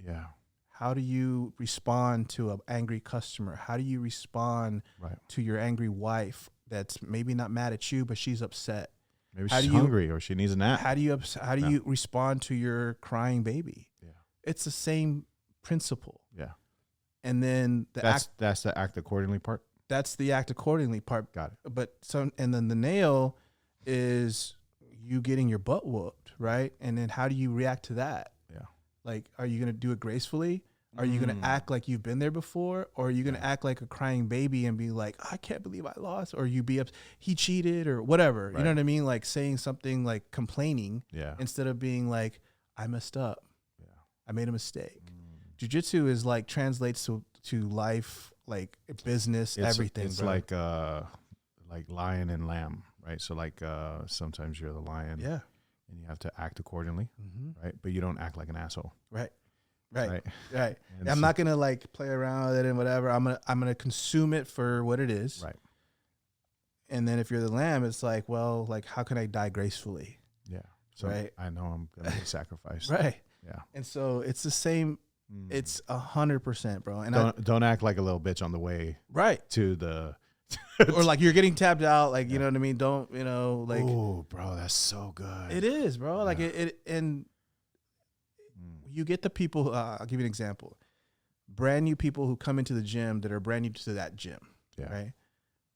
Yeah. How do you respond to an angry customer? How do you respond to your angry wife that's maybe not mad at you, but she's upset? Maybe she's hungry or she needs a nap. How do you respond to your crying baby? Yeah. It's the same principle. Yeah. And then that's the act accordingly part. that's the act accordingly part. Got it. But and then the nail is you getting your butt whooped, right? And then how do you react to that? Yeah. Like, are you going to do it gracefully? Are you going to act like you've been there before? Or are you going to act like a crying baby and be like, I can't believe I lost? Or you be he cheated or whatever. Right. You know what I mean? Like saying something like complaining instead of being like, I messed up. Yeah. I made a mistake. Jiu-jitsu is like translates to life, like business, everything. It's bro. like lion and lamb, right? So like sometimes you're the lion. Yeah. And you have to act accordingly, right? But you don't act like an asshole. Right. And I'm not gonna like play around with it and whatever. I'm gonna consume it for what it is. Right. And then if you're the lamb, it's like, well, like how can I die gracefully? Yeah. So I know I'm gonna be sacrificed. Right. Yeah. And so it's the same. It's 100%, bro. And don't act like a little bitch on the way. Right. To the. Or like you're getting tapped out, like you know what I mean. Don't like? Oh, bro, that's so good. It is, bro. Like it and you get the people. I'll give you an example. Brand new people who come into the gym that are brand new to that gym. Yeah. Right.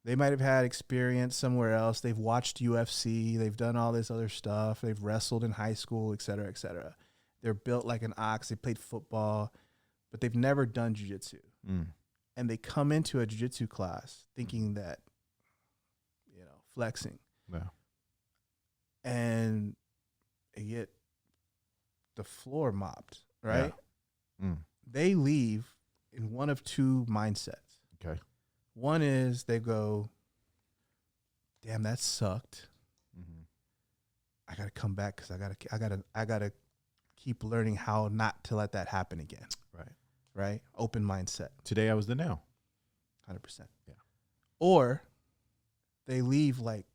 They might have had experience somewhere else. They've watched UFC. They've done all this other stuff. They've wrestled in high school, et cetera, et cetera. They're built like an ox. They played football, but they've never done jiu-jitsu. And they come into a jiu-jitsu class thinking that, flexing. Yeah. And they get the floor mopped, right? Yeah. They leave in one of two mindsets. Okay. One is they go, damn, that sucked. I got to come back because I got to keep learning how not to let that happen again. Right? Open mindset. Today I was the nail. 100%. Yeah. Or they leave like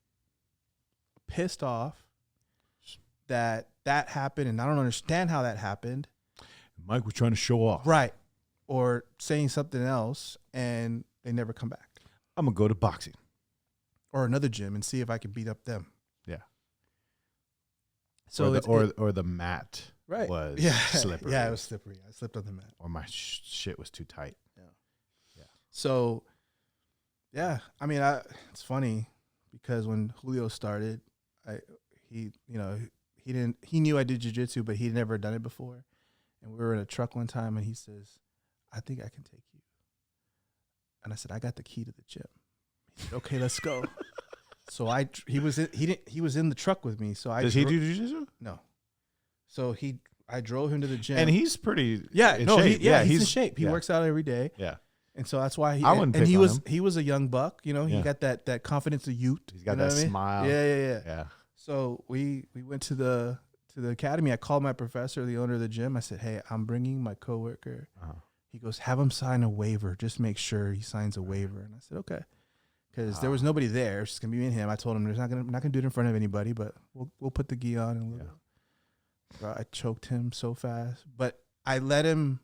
pissed off that happened and I don't understand how that happened. Mike was trying to show off. Right. Or saying something else and they never come back. I'm going to go to boxing. Or another gym and see if I can beat up them. Yeah. So or the mat. Right. Was slippery. Yeah, it was slippery. I slipped on the mat. Or my shit was too tight. Yeah. So, yeah. I mean, it's funny because when Julio started, he knew I did jiu-jitsu, but he'd never done it before. And we were in a truck one time, and he says, "I think I can take you." And I said, "I got the key to the gym." He said, "Okay, let's go." So he was in the truck with me. So does he do jiu-jitsu? No. So I drove him to the gym, and he's pretty in shape. He's in shape. He works out every day. Yeah, and so that's why he was a young buck. He got that confidence of youth. He's got that smile. Yeah. So we went to the academy. I called my professor, the owner of the gym. I said, "Hey, I'm bringing my coworker." He goes, "Have him sign a waiver. Just make sure he signs a waiver." And I said, "Okay." Because there was nobody there. It's just gonna be me and him. I told him I'm not gonna do it in front of anybody, but we'll put the gi on and Bro, I choked him so fast, but I let him.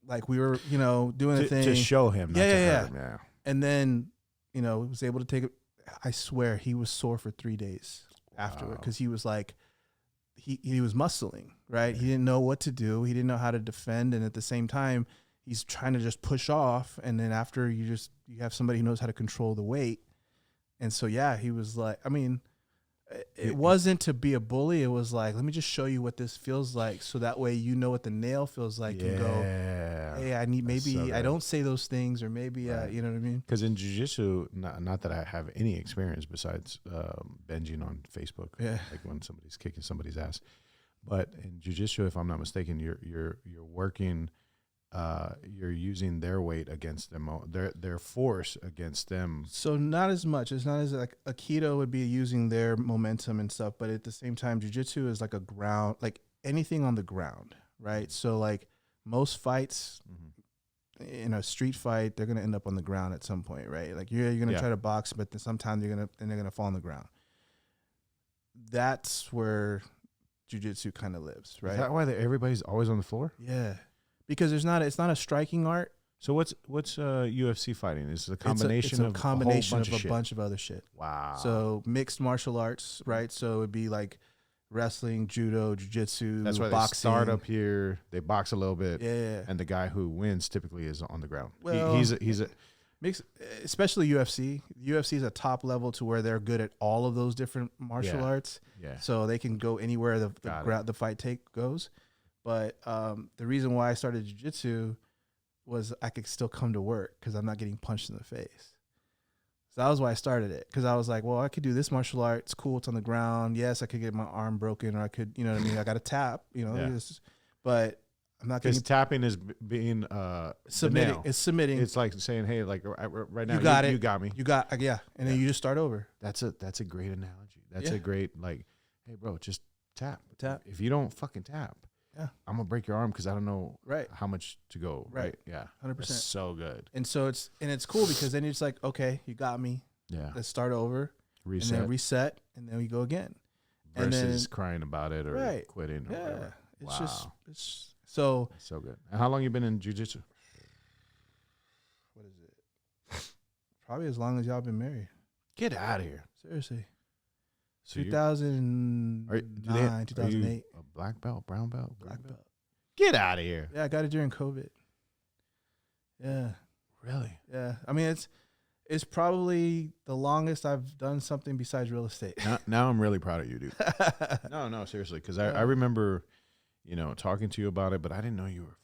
Like we were, doing a thing to show him. Yeah. And then, was able to take it. I swear he was sore for 3 days afterward because he was like, he was muscling, right? He didn't know what to do. He didn't know how to defend, and at the same time, he's trying to just push off. And then after you have somebody who knows how to control the weight, and so he was like, I mean. It wasn't to be a bully. It was like, let me just show you what this feels like, so that way you know what the nail feels like. And go, hey, I need I don't say those things, or maybe you know what I mean. Because in jiu-jitsu, not that I have any experience besides binging on Facebook, like when somebody's kicking somebody's ass. But in jiu-jitsu, if I'm not mistaken, you're working. You're using their weight against them, their force against them. So not as much. It's not as like Aikido would be using their momentum and stuff, but at the same time, jiu-jitsu is like a ground, like anything on the ground, right? So like most fights in a street fight, they're gonna end up on the ground at some point, right? Like you're gonna try to box, but then sometimes they're gonna fall on the ground. That's where jiu-jitsu kind of lives, right? Is that why everybody's always on the floor? Yeah. Because it's not a striking art. So what's UFC fighting? Is it a combination of a bunch of other shit. Wow. So mixed martial arts, right? So it'd be like wrestling, judo, jiu-jitsu, that's why boxing. They start up here, they box a little bit, and the guy who wins typically is on the ground. Well, he's a Makes, especially UFC. UFC is a top level to where they're good at all of those different martial arts. Yeah. So they can go anywhere the fight goes. But the reason why I started jiu-jitsu was I could still come to work because I'm not getting punched in the face. So that was why I started it, because I was like, well, I could do this martial art. It's cool. It's on the ground. Yes, I could get my arm broken, or I could, you know what I mean? I got to tap, you know, but I'm not getting. Because tapping is being submitting. It's submitting. It's like saying, hey, like right now, you got it. You got me. You got, and then you just start over. That's a great analogy. That's a great, like, hey, bro, just tap. Tap. If you don't fucking tap, I'm gonna break your arm because I don't know how much to go. Right. Yeah. 100%. So good. And so it's cool because then you're just like, okay, you got me. Yeah. Let's start over. Reset. And then reset, and then we go again. Versus and then, crying about it or quitting. Or whatever. It's just so good. And how long you been in jiu-jitsu? What is it? Probably as long as y'all been married. Get out of here. Seriously. So 2009, 2008. A black belt, brown belt? Black belt. Get out of here. Yeah, I got it during COVID. Yeah. Really? Yeah. I mean, it's probably the longest I've done something besides real estate. Now I'm really proud of you, dude. No, seriously. Because I remember, talking to you about it, but I didn't know you were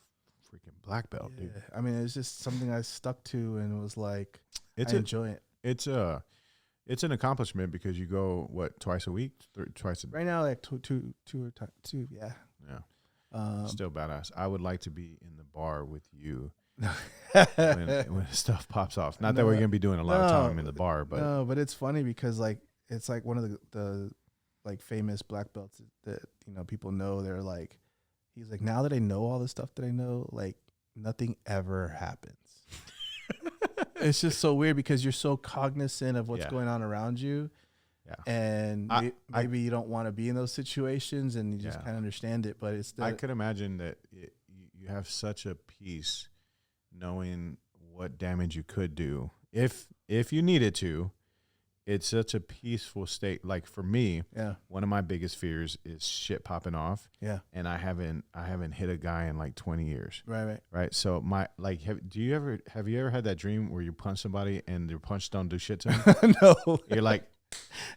freaking black belt, dude. I mean, it's just something I stuck to and was like, I enjoy it. It's an accomplishment because you go, twice a week? Right now, like two, yeah. Yeah. Still badass. I would like to be in the bar with you when stuff pops off. Not that we're going to be doing a lot of time in the bar, but. No, but it's funny because, like, it's like one of the like famous black belts that, people know. They're like, he's like, now that I know all the stuff that I know, like, nothing ever happens. It's just so weird because you're so cognizant of what's going on around you. Yeah. And maybe you don't want to be in those situations and you just kind of understand it. But I could imagine that you have such a peace knowing what damage you could do if you needed to. It's such a peaceful state. Like for me, one of my biggest fears is shit popping off. Yeah. And I haven't hit a guy in like 20 years. Right. So have you ever had that dream where you punch somebody and your punch don't do shit to them? No. You're like,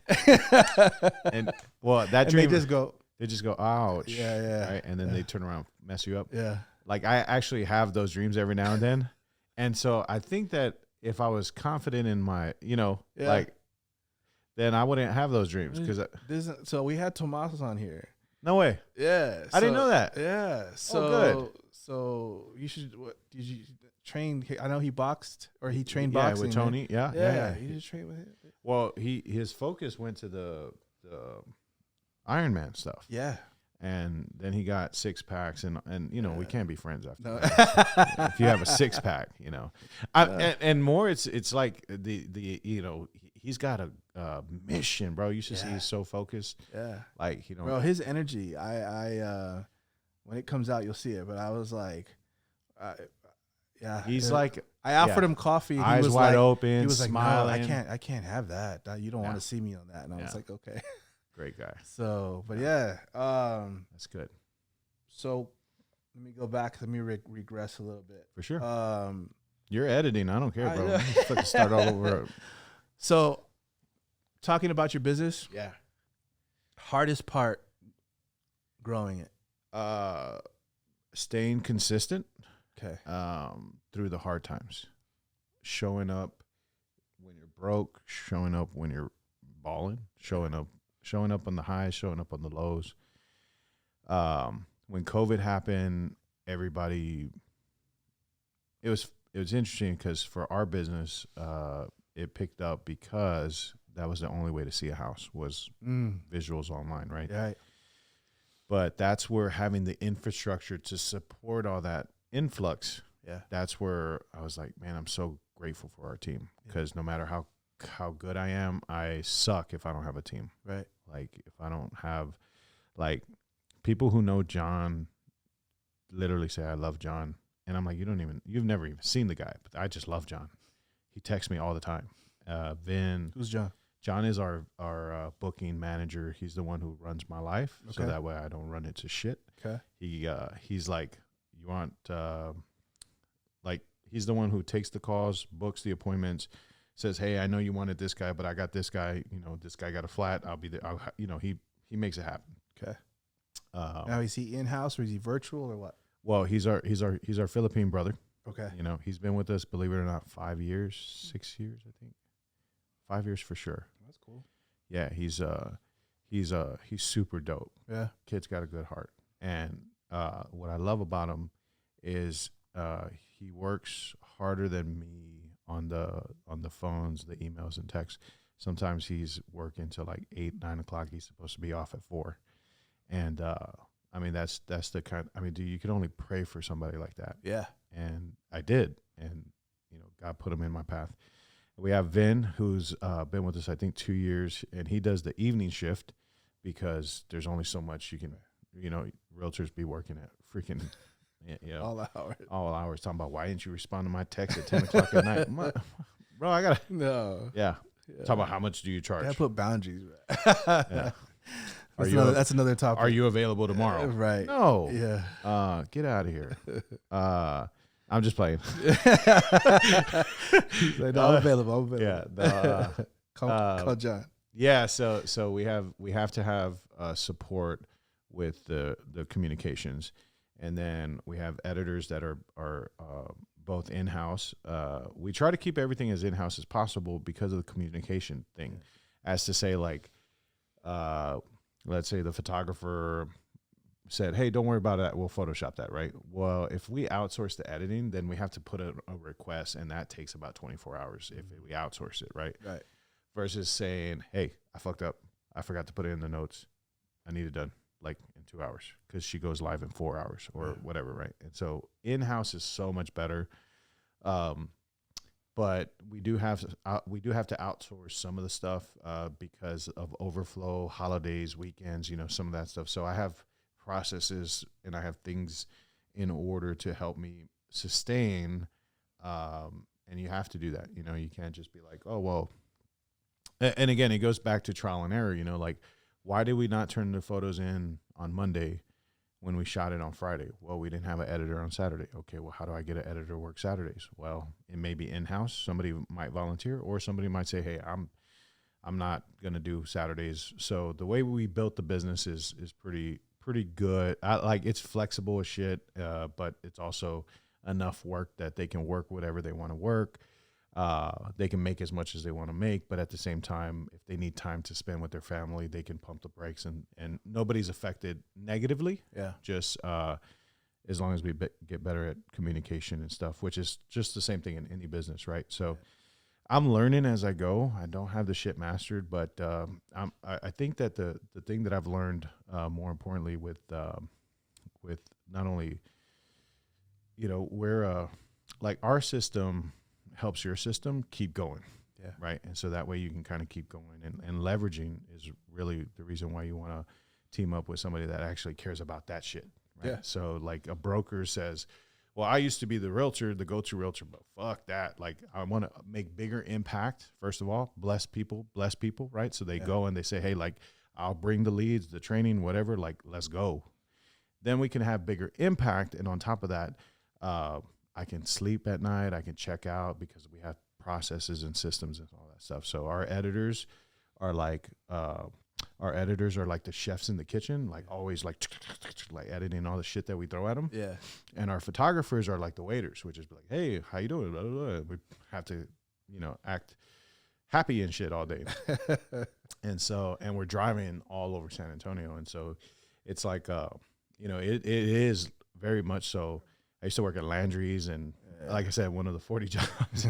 and that dream, they just go, ouch. Yeah. Right. And then they turn around, mess you up. Yeah. Like I actually have those dreams every now and then. And so I think that if I was confident in my, then I wouldn't have those dreams so we had Tomas on here. No way. Yeah. I didn't know that. Yeah. So good. So you should. What did you train? I know he boxed or he trained boxing with Tony. Right? Yeah. You just trained with him. Well, his focus went to the Iron Man stuff. Yeah. And then he got 6 packs, and we can't be friends after that. If you have a 6 pack, and more, it's like the he's got a mission, bro. You should see he's so focused. Yeah, like bro, his energy. I when it comes out, you'll see it. But I was like, he's like, I offered him coffee. Eyes wide open. He was smiling. Like, no, I can't have that. You don't want to see me on that. And I was like, okay. Great guy. So, but that's good. So, let me go back. Let me regress a little bit. For sure. You're editing. I don't care, bro. Let's start all over. So, talking about your business. Yeah. Hardest part growing it. Staying consistent. Okay. Through the hard times. Showing up when you're broke. Showing up when you're balling. Showing up on the highs, showing up on the lows. When COVID happened, everybody, it was interesting because for our business, it picked up because that was the only way to see a house was visuals online, right? Right. But that's where having the infrastructure to support all that influx, that's where I was like, man, I'm so grateful for our team because no matter how good I am, I suck if I don't have a team. Right. Like if I don't have, like, people who know John literally say I love John, and I'm like, you've never even seen the guy, but I just love John. He texts me all the time. Vin. Who's John? John is our booking manager. He's the one who runs my life, so that way I don't run into shit. Okay. He's like, you want like he's the one who takes the calls, books the appointments, says, hey, I know you wanted this guy, but I got this guy. You know, this guy got a flat. I'll be there. He makes it happen. Okay. Now, is he in-house or is he virtual or what? Well, he's our Philippine brother. Okay. You know, he's been with us, believe it or not, 5 years, 6 years, I think. 5 years for sure. That's cool. Yeah, he's super dope. Yeah. Kid's got a good heart. And what I love about him is he works harder than me on the phones, the emails and texts. Sometimes he's working till like 8, 9 o'clock. He's supposed to be off at 4. And I mean, that's the kind. I mean, dude, you can only pray for somebody like that. Yeah. And I did, and you know, God put him in my path. We have Vin, who's been with us, I think, 2 years, and he does the evening shift because there's only so much you can, you know, realtors be working at freaking, you know, all hours. Talking about why didn't you respond to my text at 10 o'clock at night, bro? I gotta yeah. Talk about how much do you charge? I put boundaries. Yeah. That's another topic. Are you available tomorrow? Right. No. Yeah. Get out of here. I'm just playing. Like, no, I'm available. Yeah. Call John. Yeah. So we have to have support with the communications, and then we have editors that are both in-house. We try to keep everything as in-house as possible because of the communication thing, as to say, like, let's say the photographer said, hey, don't worry about that. We'll Photoshop that, right? Well, if we outsource the editing, then we have to put a request, and that takes about 24 hours if we outsource it, right? Right. Versus saying, hey, I fucked up. I forgot to put it in the notes. I need it done like in 2 hours because she goes live in 4 hours or whatever, right? And so in-house is so much better. But we do have to outsource some of the stuff because of overflow, holidays, weekends, you know, some of that stuff. So I have processes and I have things in order to help me sustain. And you have to do that. You know, you can't just be like, oh, well. And again, it goes back to trial and error. You know, like, why did we not turn the photos in on Monday when we shot it on Friday? Well, we didn't have an editor on Saturday. Okay, well, how do I get an editor to work Saturdays? Well, it may be in-house. Somebody might volunteer, or somebody might say, hey, I'm not going to do Saturdays. So the way we built the business is pretty good. It's flexible as shit, but it's also enough work that they can work whatever they want to work. They can make as much as they want to make, but at the same time, if they need time to spend with their family, they can pump the brakes, and nobody's affected negatively. Yeah. Just as long as we get better at communication and stuff, which is just the same thing in any business, right? So I'm learning as I go. I don't have the shit mastered, but I think that the thing that I've learned more importantly with not only, you know, we're like our system helps your system keep going. Yeah. Right. And so that way you can kind of keep going, and leveraging is really the reason why you want to team up with somebody that actually cares about that shit. Right. Yeah. So like a broker says, well, I used to be the go-to realtor, but fuck that. Like, I want to make bigger impact. First of all, bless people, right? So they go and they say, hey, like, I'll bring the leads, the training, whatever, like, let's go. Then we can have bigger impact. And on top of that, I can sleep at night. I can check out because we have processes and systems and all that stuff. So our editors are like the chefs in the kitchen, like always like editing all the shit that we throw at them. Yeah. And our photographers are like the waiters, which is like, hey, how you doing? Blah, blah, blah. We have to, you know, act happy and shit all day. and we're driving all over San Antonio. And so it's like, you know, it is very much so. I used to work at Landry's, and like I said, one of the 40 jobs.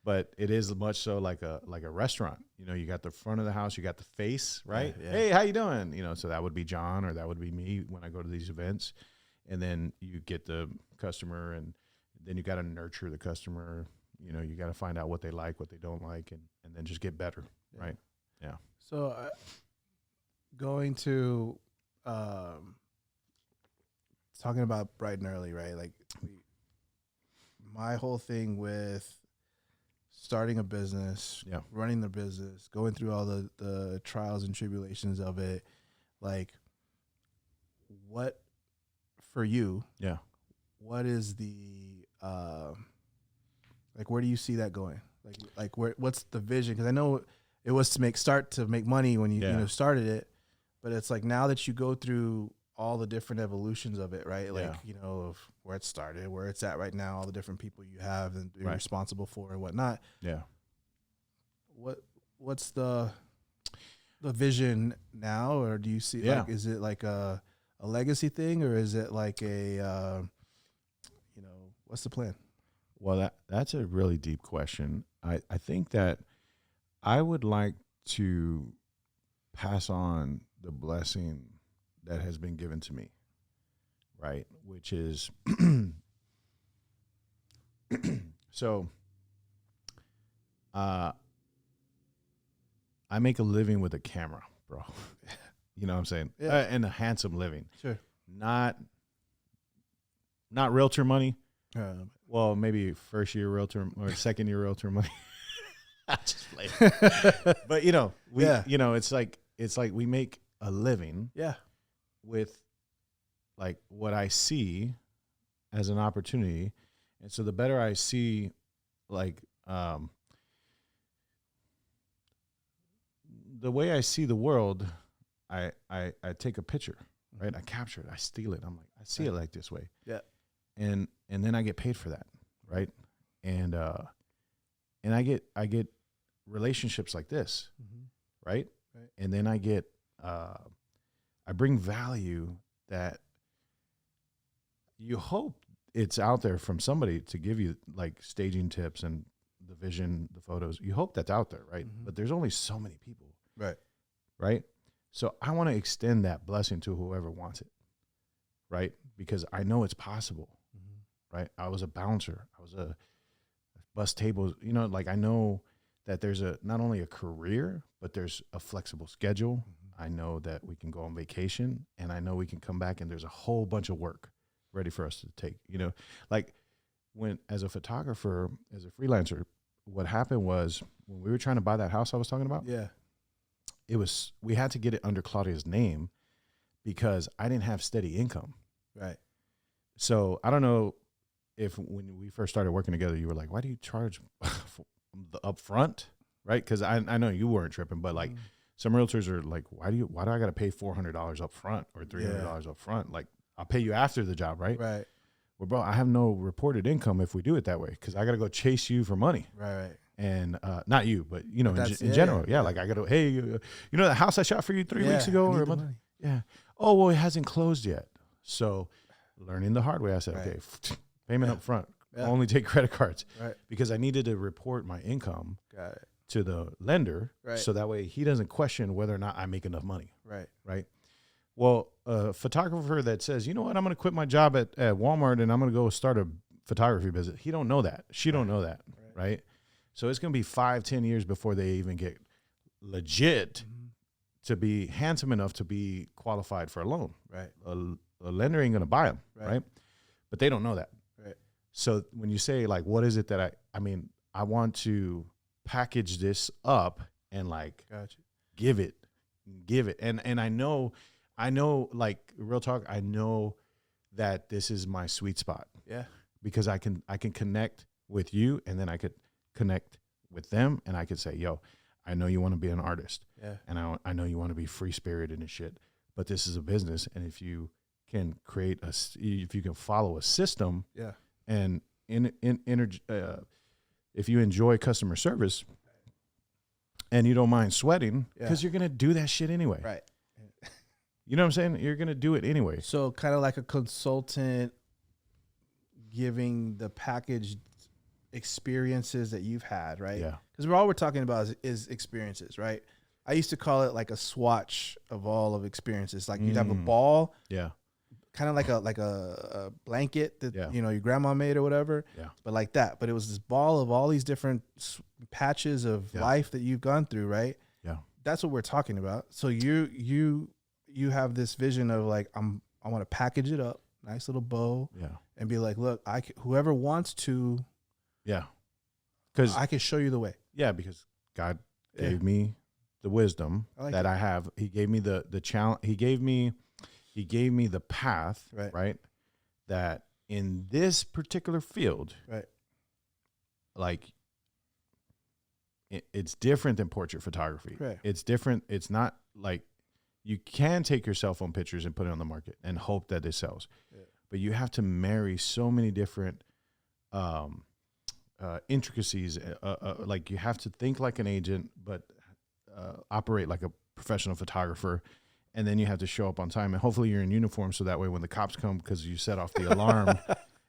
But it is much so like a restaurant. You know, you got the front of the house, you got the face, right? Yeah. Hey, how you doing? You know, so that would be John, or that would be me when I go to these events. And then you get the customer, and then you got to nurture the customer. You know, you got to find out what they like, what they don't like, and then just get better, right? Yeah. So going to talking about bright and early, right? Like my whole thing with starting a business, running the business, going through all the trials and tribulations of it, like what for you? Yeah. What is the Like, where do you see that going? What's the vision? Because I know it was to make money when you started it, but it's like now that you go through all the different evolutions of it, right? Like, of where it started, where it's at right now, all the different people you have and you're responsible for and whatnot. Yeah. What's the vision now, or do you see like, is it like a legacy thing, or is it like a what's the plan? Well, that's a really deep question. I think that I would like to pass on the blessing that has been given to me, right? Which is, so I make a living with a camera, bro. You know what I'm saying? Yeah. And a handsome living. Sure. Not realtor money. Well, maybe first year realtor or second year realtor money. Just play. But it's like we make a living. Yeah. With like what I see as an opportunity, and so the better I see, like the way I see the world, I take a picture, right? I capture it, I steal it. I'm like, I see it like this way. Yeah. And then I get paid for that, right? And I get relationships like this, right? And then I get I bring value that you hope it's out there from somebody to give you, like staging tips and the vision, the photos. You hope that's out there, right? But there's only so many people, right? So I want to extend that blessing to whoever wants it, right? Because I know it's possible. Right? I was a bouncer. I was a bus tables. Like I know that there's not only a career, but there's a flexible schedule. I know that we can go on vacation, and I know we can come back and there's a whole bunch of work ready for us to take. Like when, as a photographer, as a freelancer, what happened was when we were trying to buy that house I was talking about, we had to get it under Claudia's name because I didn't have steady income. Right. So I don't know if when we first started working together, you were like, why do you charge the upfront? Right. Cause I know you weren't tripping, but like some realtors are like, why do I got to pay $400 up front or $300 up front? Like I'll pay you after the job. Right. Right. Well, bro, I have no reported income if we do it that way. Cause I got to go chase you for money. Right. And, not you, but in general. Yeah. Like I got to, hey, the house I shot for you 3 weeks ago or a month. Yeah. Oh, well, it hasn't closed yet. So learning the hard way, I said, okay, payment up front. Only take credit cards. Right. Because I needed to report my income to the lender. Right. So that way he doesn't question whether or not I make enough money. Right. Right. Well, a photographer that says, you know what, I'm going to quit my job at Walmart and I'm going to go start a photography business. He don't know that. She don't know that. Right. So it's going to be 5-10 years before they even get legit to be handsome enough to be qualified for a loan. Right. A lender ain't going to buy them. Right. But they don't know that. So when you say like, what is it that I want to package this up and like give it. And I know like real talk, I know that this is my sweet spot. Yeah. Because I can connect with you and then I could connect with them and I could say, yo, I know you want to be an artist. Yeah. And I know you want to be free spirited and shit, but this is a business. And if you can if you can follow a system, and if you enjoy customer service and you don't mind sweating, because you're going to do that shit anyway. Right. You know what I'm saying? You're going to do it anyway. So kind of like a consultant giving the packaged experiences that you've had, right? Yeah. Because all we're talking about is experiences, right? I used to call it like a swatch of all of experiences. Like you'd have a ball. Yeah. Kind of like a blanket that your grandma made or whatever, but like that. But it was this ball of all these different patches of life that you've gone through, right? Yeah, that's what we're talking about. So you have this vision of like I want to package it up, nice little bow, and be like, look, whoever wants to, because I can show you the way. Yeah, because God gave me the wisdom that I have. He gave me the challenge. He gave me the path, right? That in this particular field, right, like it's different than portrait photography. right. It's different. It's not like you can take your cell phone pictures and put it on the market and hope that it sells, but you have to marry so many different intricacies. Like you have to think like an agent, but operate like a professional photographer. And then you have to show up on time, and hopefully you're in uniform, so that way when the cops come because you set off the alarm,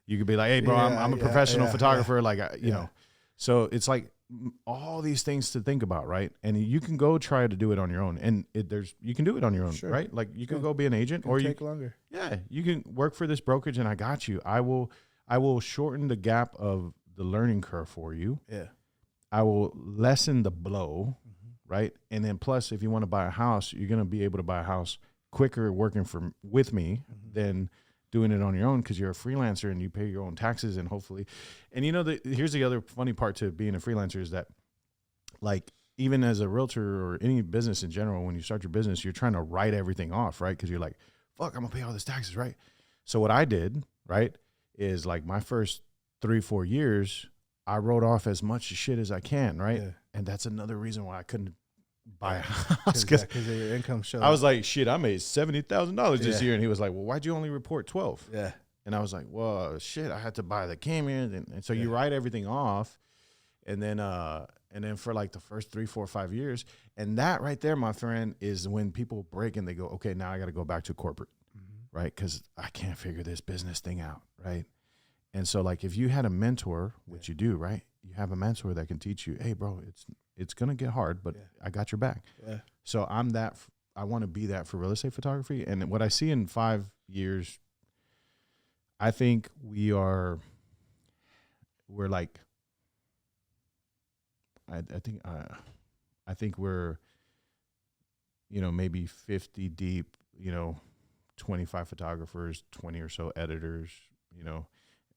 you could be like, "Hey, bro, I'm a professional photographer." Like, you know, so it's like all these things to think about, right? And you can go try to do it on your own, and you can do it on your own, right? Like you can go be an agent, or take longer. Yeah, you can work for this brokerage, and I got you. I will shorten the gap of the learning curve for you. Yeah, I will lessen the blow. Right. And then plus, if you want to buy a house, you're going to be able to buy a house quicker working with me than doing it on your own, because you're a freelancer and you pay your own taxes, and hopefully. And, you know, here's the other funny part to being a freelancer is that, like, even as a realtor or any business in general, when you start your business, you're trying to write everything off. Right. Because you're like, fuck, I'm going to pay all this taxes. Right. So what I did, right, is like my first 3-4 years, I wrote off as much shit as I can. Right. Yeah. And that's another reason why I couldn't buy a house, because your income shows. I was like, shit, I made $70,000 this year. And he was like, well, why'd you only report 12? Yeah. And I was like, well, shit, I had to buy the camera. And so you write everything off. And then for like the first 3, 4, 5 years. And that right there, my friend, is when people break and they go, okay, now I got to go back to corporate. Right. Because I can't figure this business thing out. Right. And so like, if you had a mentor, which you do, right? You have a mentor that can teach you, hey, bro, it's going to get hard, but I got your back. Yeah. So I want to be that for real estate photography. And what I see in 5 years, I think we're like, I think we're, you know, maybe 50 deep, you know, 25 photographers, 20 or so editors, you know,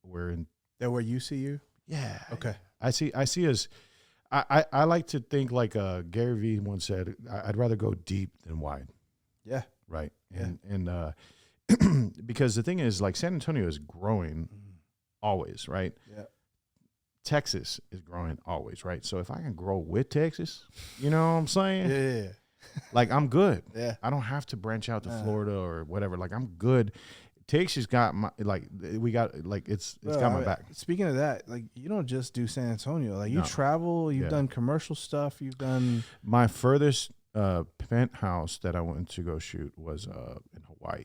we're in. That where you see you? Yeah. Okay. I see us. I like to think like Gary Vee once said, I'd rather go deep than wide. Yeah. Right. And because the thing is, like, San Antonio is growing always, right? Yeah. Texas is growing always, right? So if I can grow with Texas, you know what I'm saying? Yeah. Like, I'm good. Yeah. I don't have to branch out to Florida or whatever. Like, I'm good. Texas got my, like, we got, like, it's got my back. Speaking of that, like, you don't just do San Antonio. Like, you travel, you've done commercial stuff, you've done. My furthest penthouse that I went to go shoot was in Hawaii.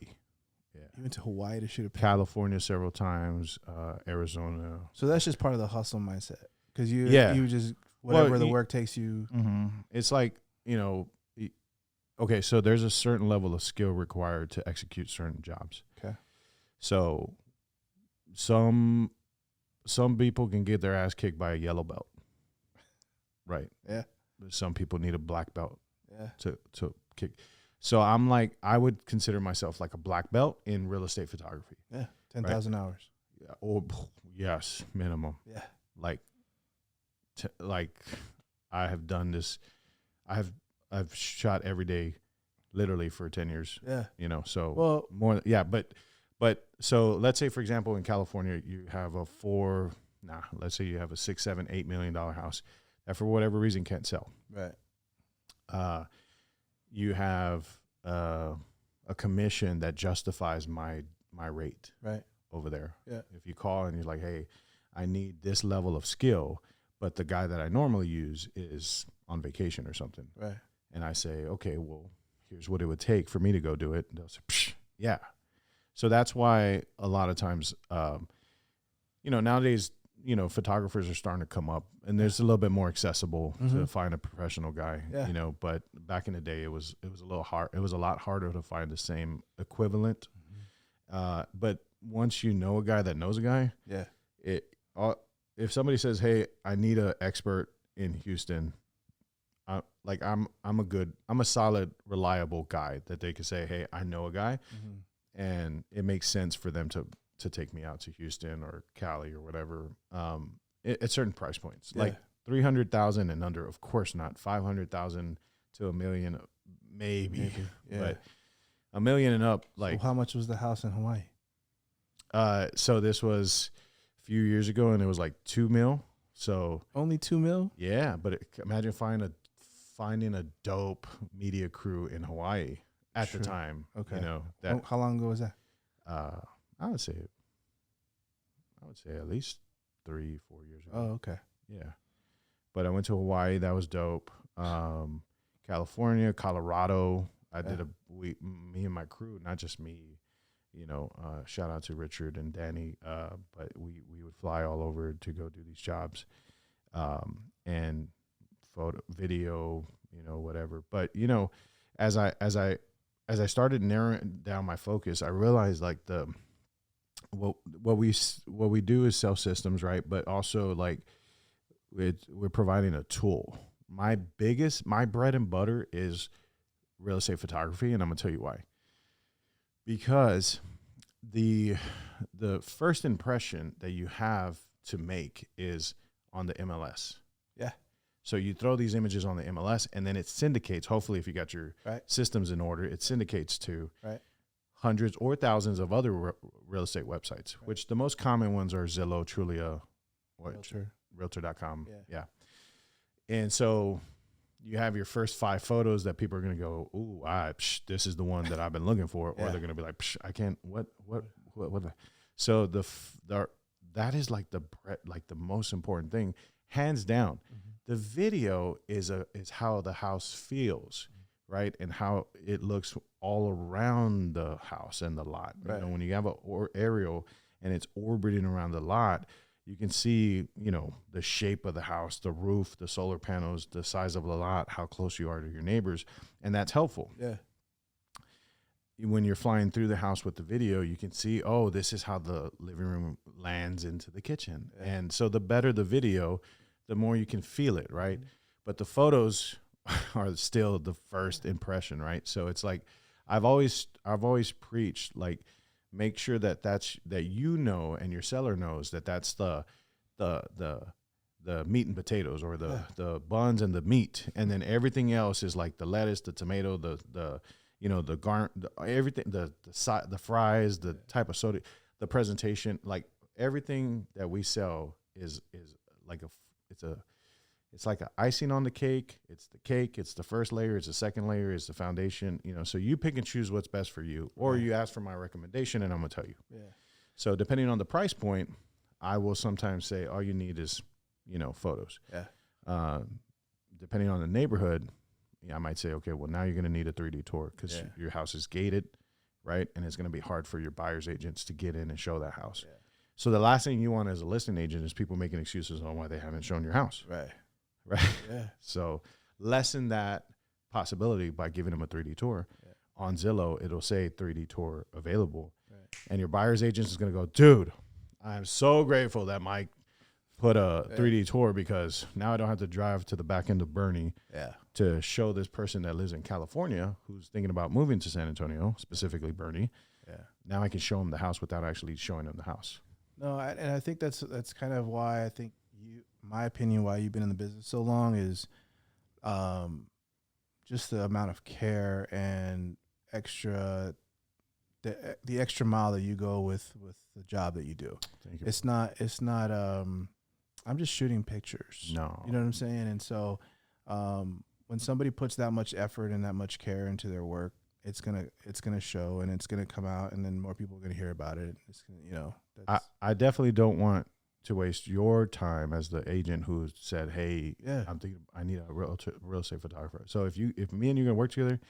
Yeah. You went to Hawaii to shoot a California several times, Arizona. So that's just part of the hustle mindset. Because you just, whatever the work takes you. Mm-hmm. It's like, you know, okay, so there's a certain level of skill required to execute certain jobs. Okay. So some people can get their ass kicked by a yellow belt. Right. Yeah. Some people need a black belt. Yeah. To kick. So I'm like, I would consider myself like a black belt in real estate photography. Yeah. 10,000 hours. Yeah. Oh, yes, minimum. Yeah. Like I have done this. I've shot every day literally for 10 years. Yeah. You know, so well, more. Yeah. But so let's say, for example, in California, you have let's say you have a $6, $7, $8 million house that for whatever reason can't sell. Right. You have a commission that justifies my rate. Right. Over there. Yeah. If you call and you're like, hey, I need this level of skill, but the guy that I normally use is on vacation or something. Right. And I say, okay, well, here's what it would take for me to go do it. And they'll say, psh, yeah. So that's why a lot of times, you know, nowadays, you know, photographers are starting to come up, and there's a little bit more accessible to find a professional guy, you know, but back in the day, it was a little hard. It was a lot harder to find the same equivalent. But once you know a guy that knows a guy, if somebody says, hey, I need an expert in Houston, I'm a solid, reliable guy that they could say, hey, I know a guy, and it makes sense for them to take me out to Houston or Cali or whatever, at certain price points, like 300,000 and under. Of course not. 500,000 to $1 million, maybe. But $1 million and up. Like, so how much was the house in Hawaii? So this was a few years ago, and it was like $2 million. So only $2 million. Yeah, but imagine finding a dope media crew in Hawaii at the time. Okay. You know that. How long ago was that? I would say at least 3-4 years ago. Oh, okay. Yeah, but I went to Hawaii. That was dope. California, Colorado. Me and my crew, not just me. You know, shout out to Richard and Danny. But we would fly all over to go do these jobs, and photo, video, you know, whatever. But you know, as I started narrowing down my focus, I realized like what we do is sell systems, right? But also like we're providing a tool. My bread and butter is real estate photography, and I'm gonna tell you why. Because the first impression that you have to make is on the MLS. Yeah. So you throw these images on the MLS, and then it syndicates. Hopefully, if you got your systems in order, it syndicates to hundreds or thousands of other real estate websites, which the most common ones are Zillow, Trulia, Realtor.com. Yeah. And so you have your first 5 photos that people are going to go, ooh, this is the one that I've been looking for. Or they're going to be like, I can't, what. So that is like the most important thing, hands down. Mm-hmm. The video is how the house feels, right? And how it looks all around the house and the lot. Right. You know, when you have an aerial and it's orbiting around the lot, you can see, you know, the shape of the house, the roof, the solar panels, the size of the lot, how close you are to your neighbors, and that's helpful. Yeah. When you're flying through the house with the video, you can see, oh, this is how the living room lands into the kitchen. Yeah. And so the better the video, the more you can feel it, right? Mm-hmm. But the photos are still the first impression, right? So it's like I've always preached, like, make sure that you know and your seller knows that that's the meat and potatoes, or the buns and the meat, and then everything else is like the lettuce, the tomato, the you know, everything, the fries, the type of soda, the presentation, like everything that we sell is like it's like an icing on the cake. It's the cake. It's the first layer. It's the second layer. It's the foundation. You know, so you pick and choose what's best for you, or you ask for my recommendation, and I'm gonna tell you. Yeah. So depending on the price point, I will sometimes say all you need is, you know, photos. Yeah. Depending on the neighborhood, I might say, okay, well now you're gonna need a 3D tour because your house is gated, right? And it's gonna be hard for your buyer's agents to get in and show that house. Yeah. So the last thing you want as a listing agent is people making excuses on why they haven't shown your house. Right. Yeah. So lessen that possibility by giving them a 3D tour. Yeah. On Zillow, it'll say 3D tour available. Right. And your buyer's agent is going to go, dude, I'm so grateful that Mike put a 3D tour, because now I don't have to drive to the back end of Bernie to show this person that lives in California who's thinking about moving to San Antonio, specifically Bernie. Yeah. Now I can show him the house without actually showing him the house. No, and I think that's kind of why I think my opinion, why you've been in the business so long is just the amount of care and the extra mile that you go with the job that you do. Thank you. It's not I'm just shooting pictures. No. You know what I'm saying? And so when somebody puts that much effort and that much care into their work, it's gonna show, and it's gonna come out, and then more people are gonna hear about it. It's gonna, you know. I definitely don't want to waste your time as the agent who said, "Hey, I'm thinking I need a real estate photographer." So if me and you are gonna work together,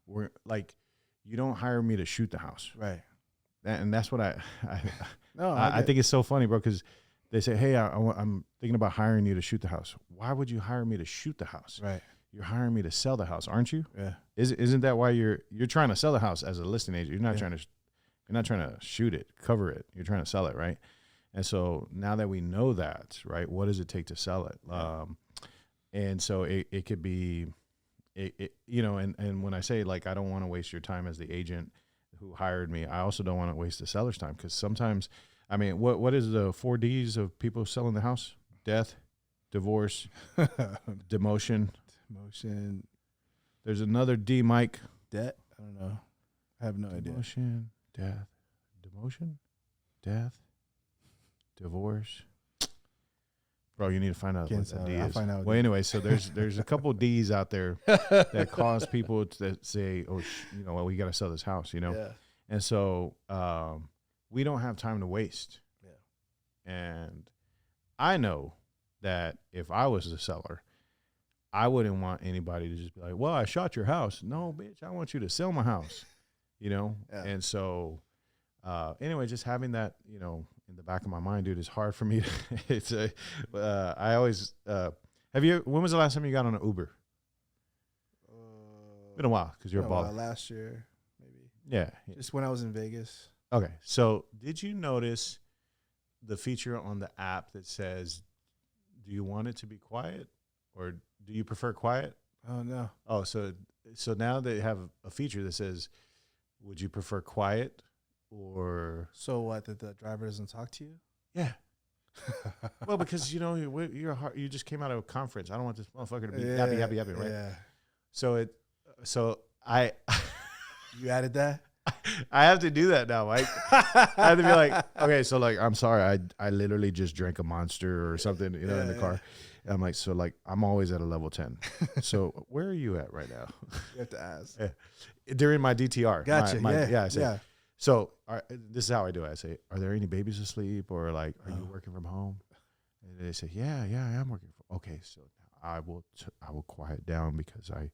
we're like, you don't hire me to shoot the house, right? And that's what I think it's so funny, bro, because they say, "Hey, I'm thinking about hiring you to shoot the house." Why would you hire me to shoot the house? Right. You're hiring me to sell the house, aren't you? Yeah. Isn't that why you're trying to sell the house as a listing agent? You're not trying to shoot it, cover it. You're trying to sell it, right? And so now that we know that, right, what does it take to sell it? And so it could be, you know, and when I say, like, I don't want to waste your time as the agent who hired me, I also don't want to waste the seller's time, because sometimes, I mean, what is the 4 Ds of people selling the house? Death, divorce, demotion. There's another D, Mike. Debt? I don't know. I have no idea. Demotion, death, demotion, death, divorce. Bro, you need to find out what that D I'll is. find out. Well, anyway, so there's a couple D's out there that cause people to say, oh, well, we got to sell this house, Yeah. And so we don't have time to waste. Yeah. And I know that if I was the seller, I wouldn't want anybody to just be like, well, I shot your house. No, bitch, I want you to sell my house, Yeah. And so anyway, just having that, in the back of my mind, dude, is hard for me. I always, when was the last time you got on an Uber? Been a while because you're a baller. Last year, maybe. Yeah. Just when I was in Vegas. Okay. So did you notice the feature on the app that says, do you want it to be quiet or do you prefer quiet? Oh, no. Oh, so now they have a feature that says, would you prefer quiet or? So what, that the driver doesn't talk to you? Yeah. Well, because, you just came out of a conference. I don't want this motherfucker to be happy, right? Yeah. So I. You added that? I have to do that now, Mike. I have to be like, okay, so like, I'm sorry, I literally just drank a Monster or something, in the car. And I'm like, so like, I'm always at a level 10. So where are you at right now? You have to ask. Yeah. During my DTR. Gotcha. I say, so this is how I do it. I say, are there any babies asleep or like, are you working from home? And they say, yeah, I am working from. Okay, so I will quiet down because I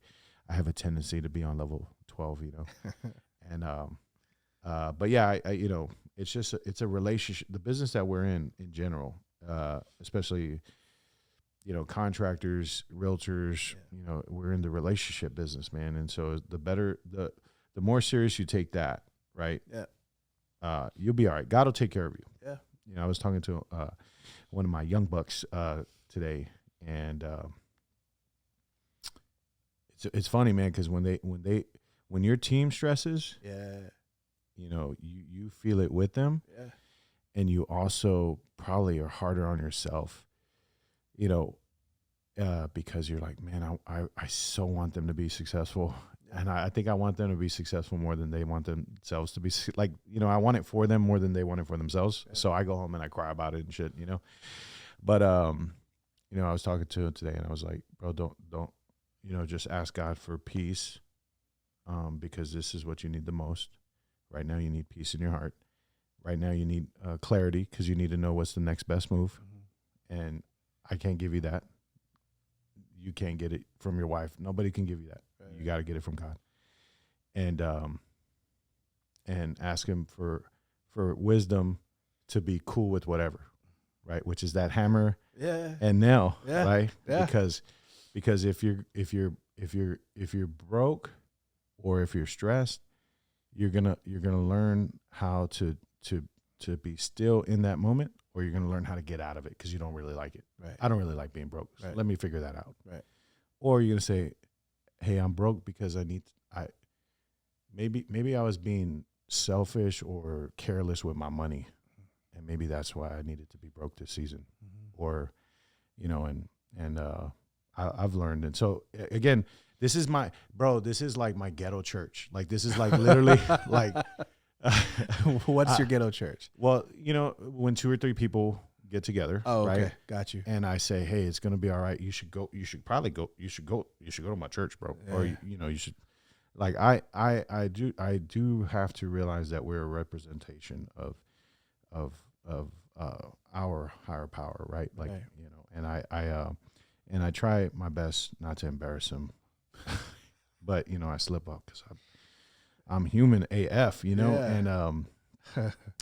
have a tendency to be on level 12, And but yeah, I it's just it's a relationship. The business that we're in general, especially contractors, realtors, we're in the relationship business, man. And so the more serious you take that, right? Yeah. You'll be all right. God will take care of you. Yeah. I was talking to one of my young bucks today, and it's funny, man, because when your team stresses, you feel it with them, and you also probably are harder on yourself, because you're like, man, I so want them to be successful, and I think I want them to be successful more than they want themselves to be. Like, I want it for them more than they want it for themselves. So I go home and I cry about it and shit, But I was talking to him today, and I was like, bro, don't just ask God for peace. Because this is what you need the most. Right now you need peace in your heart. Right now you need clarity because you need to know what's the next best move. Mm-hmm. And I can't give you that. You can't get it from your wife. Nobody can give you that. Right. You got to get it from God. And ask him for wisdom to be cool with whatever, right? Which is that hammer and nail, right? Yeah. Because if you're broke, or if you're stressed, you're gonna learn how to be still in that moment, or you're gonna learn how to get out of it because you don't really like it. Right. I don't really like being broke. So let me figure that out. Right. Or you're gonna say, hey, I'm broke because maybe I was being selfish or careless with my money, and maybe that's why I needed to be broke this season. Mm-hmm. Or, I've learned, and so again. This is this is like my ghetto church. Like, this is like literally like. What's your ghetto church? Well, when 2 or 3 people get together. Oh, okay. Right? Got you. And I say, hey, it's going to be all right. You should go. You should go to my church, bro. Yeah. Or, you should, like, I do have to realize that we're a representation of our higher power. Right. Like, right. And I try my best not to embarrass him. But I slip up because I'm human AF, and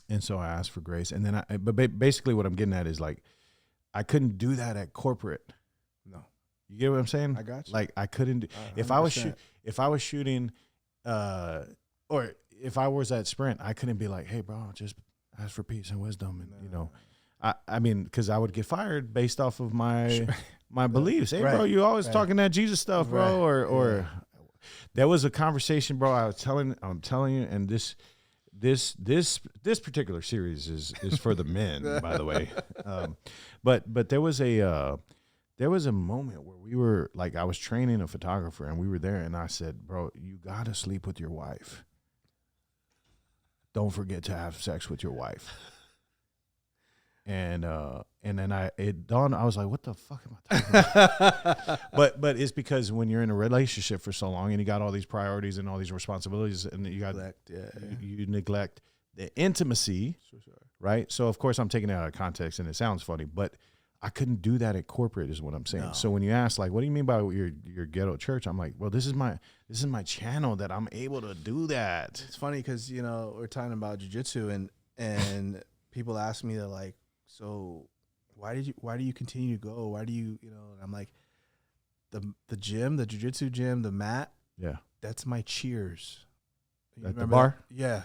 and so I ask for grace, and then but basically what I'm getting at is like I couldn't do that at corporate. No, you get what I'm saying? I got you. Like I couldn't do, if I was shooting, or if I was at Sprint, I couldn't be like, hey, bro, just ask for peace and wisdom, and I mean, because I would get fired based off of my beliefs. Hey, bro, you always talking that Jesus stuff, bro. Or there was a conversation, bro. I'm telling you, and this particular series is for the men, by the way. But there was a moment where we were like, I was training a photographer, and we were there, and I said, bro, you gotta sleep with your wife. Don't forget to have sex with your wife. And then it dawned, I was like, what the fuck am I talking about? But it's because when you're in a relationship for so long and you got all these priorities and all these responsibilities and you got you neglect the intimacy, right? So of course I'm taking it out of context and it sounds funny, but I couldn't do that at corporate is what I'm saying. No. So when you ask like, what do you mean by your ghetto church? I'm like, well, this is my channel that I'm able to do that. It's funny because, you know, we're talking about jiu-jitsu and people ask me, they're like, so why do you continue to go? Why do you, you know, and I'm like, the gym, the jiu-jitsu gym, the mat. Yeah. That's my cheers. At the bar? That? Yeah.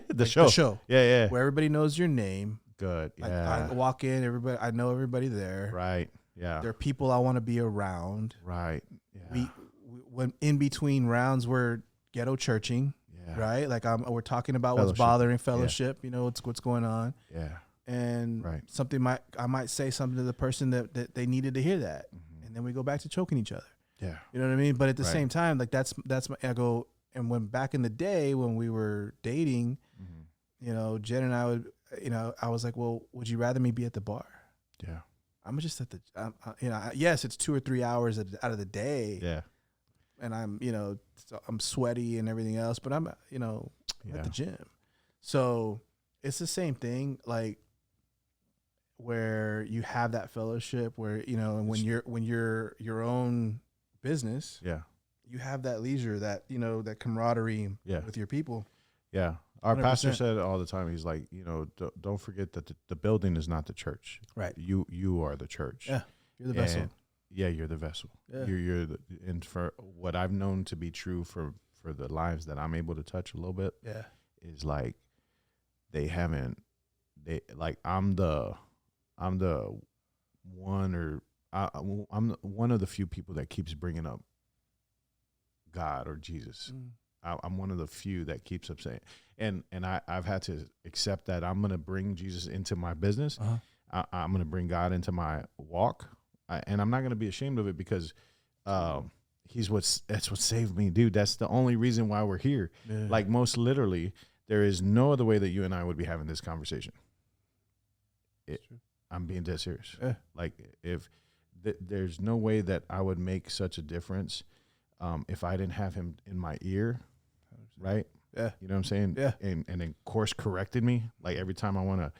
The show. Yeah. Where everybody knows your name. Good. Yeah. I walk in, I know everybody there. Right. Yeah. There are people I want to be around. Right. Yeah. We when in between rounds we're ghetto churching. Yeah. Right? Like we're talking about what's bothering fellowship, you know, what's going on. Yeah. And I might say something to the person that they needed to hear that. Mm-hmm. And then we go back to choking each other. Yeah. You know what I mean? But at the same time, like that's my ego. And when back in the day when we were dating, you know, Jen and I would, you know, I was like, well, would you rather me be at the bar? Yeah. I'm just at the, you know, yes, it's 2 or 3 hours out of the day. Yeah. And I'm, you know, I'm sweaty and everything else, but I'm, you know, at the gym. So it's the same thing, like where you have that fellowship where, you know, and when you're your own business, you have that leisure, that, you know, that camaraderie with your people. Yeah. Our 100%. Pastor said it all the time. He's like, you know, don't forget that the building is not the church. Right. You are the church. Yeah. You're the vessel. Yeah, you're the vessel. Yeah. And for what I've known to be true for the lives that I'm able to touch a little bit, is like I'm the one I'm one of the few people that keeps bringing up God or Jesus. I'm one of the few that keeps up saying, and I've had to accept that I'm going to bring Jesus into my business. I'm going to bring God into my walk, and I'm not going to be ashamed of it because that's what saved me, dude. That's the only reason why we're here. Yeah. Like most literally, there is no other way that you and I would be having this conversation. I'm being dead serious. Yeah. Like if there's no way that I would make such a difference if I didn't have him in my ear, right? Yeah. You know what I'm saying? Yeah. And then course corrected me. Like every time I want to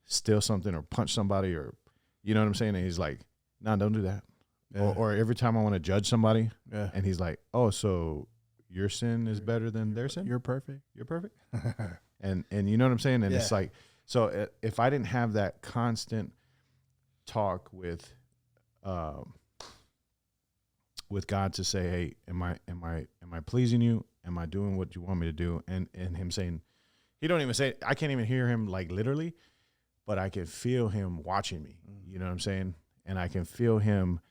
steal something or punch somebody or, you know what I'm saying? And he's like, no, don't do that. Yeah. Or every time I want to judge somebody and he's like, oh, so your sin is better than their sin? You're perfect. You're perfect. and you know what I'm saying? And it's like, so if I didn't have that constant talk with God to say, hey, am I pleasing you? Am I doing what you want me to do? And him saying, he don't even say, I can't even hear him like literally, but I can feel him watching me. You know what I'm saying? And I can feel him.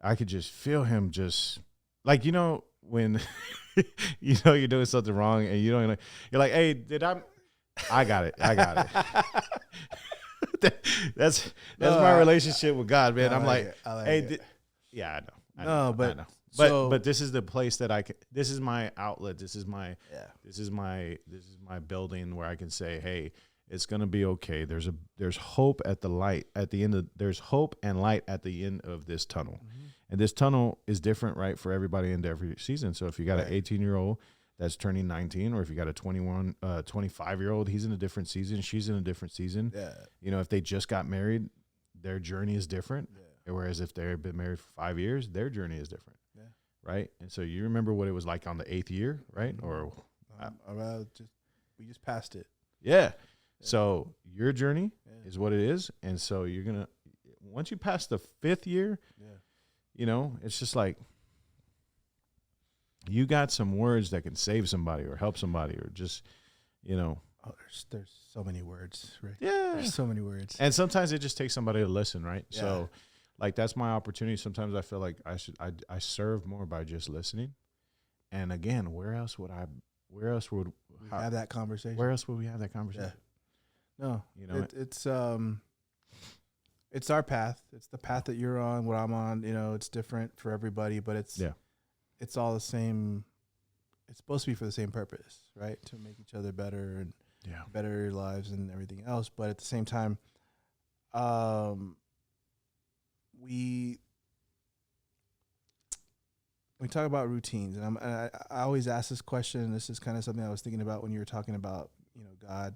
I could just feel him just like, you know, when you know you're doing something wrong and you don't know, you're like, hey, I got it. That's my relationship with God, man. I'm like, hey, I know. But this is the place that I can. This is my outlet. This is my building where I can say, hey, it's gonna be okay. There's hope at the light at the end of. There's hope and light at the end of this tunnel, and this tunnel is different, right, for everybody in every season. So if you got an 18-year-old that's turning 19, or if you got a 25-year-old, he's in a different season. She's in a different season. Yeah. You know, if they just got married, their journey is different. Yeah. Whereas if they've been married for 5 years, their journey is different. Yeah. Right. And so you remember what it was like on the 8th year, right? Or we just passed it. Yeah. So your journey is what it is. And so you're going to, once you pass the 5th year, you know, it's just like, you got some words that can save somebody or help somebody or just, you know. Oh, there's so many words, right? Yeah. There's so many words. And sometimes it just takes somebody to listen, right? Yeah. So, like, that's my opportunity. Sometimes I feel like I serve more by just listening. And again, where else would we have that conversation? Where else would we have that conversation? Yeah. No, you know, it's our path. It's the path that you're on, what I'm on. You know, it's different for everybody, but it's all the same. It's supposed to be for the same purpose, right? To make each other better and better lives and everything else. But at the same time, we talk about routines, and I always ask this question. And this is kind of something I was thinking about when you were talking about, God.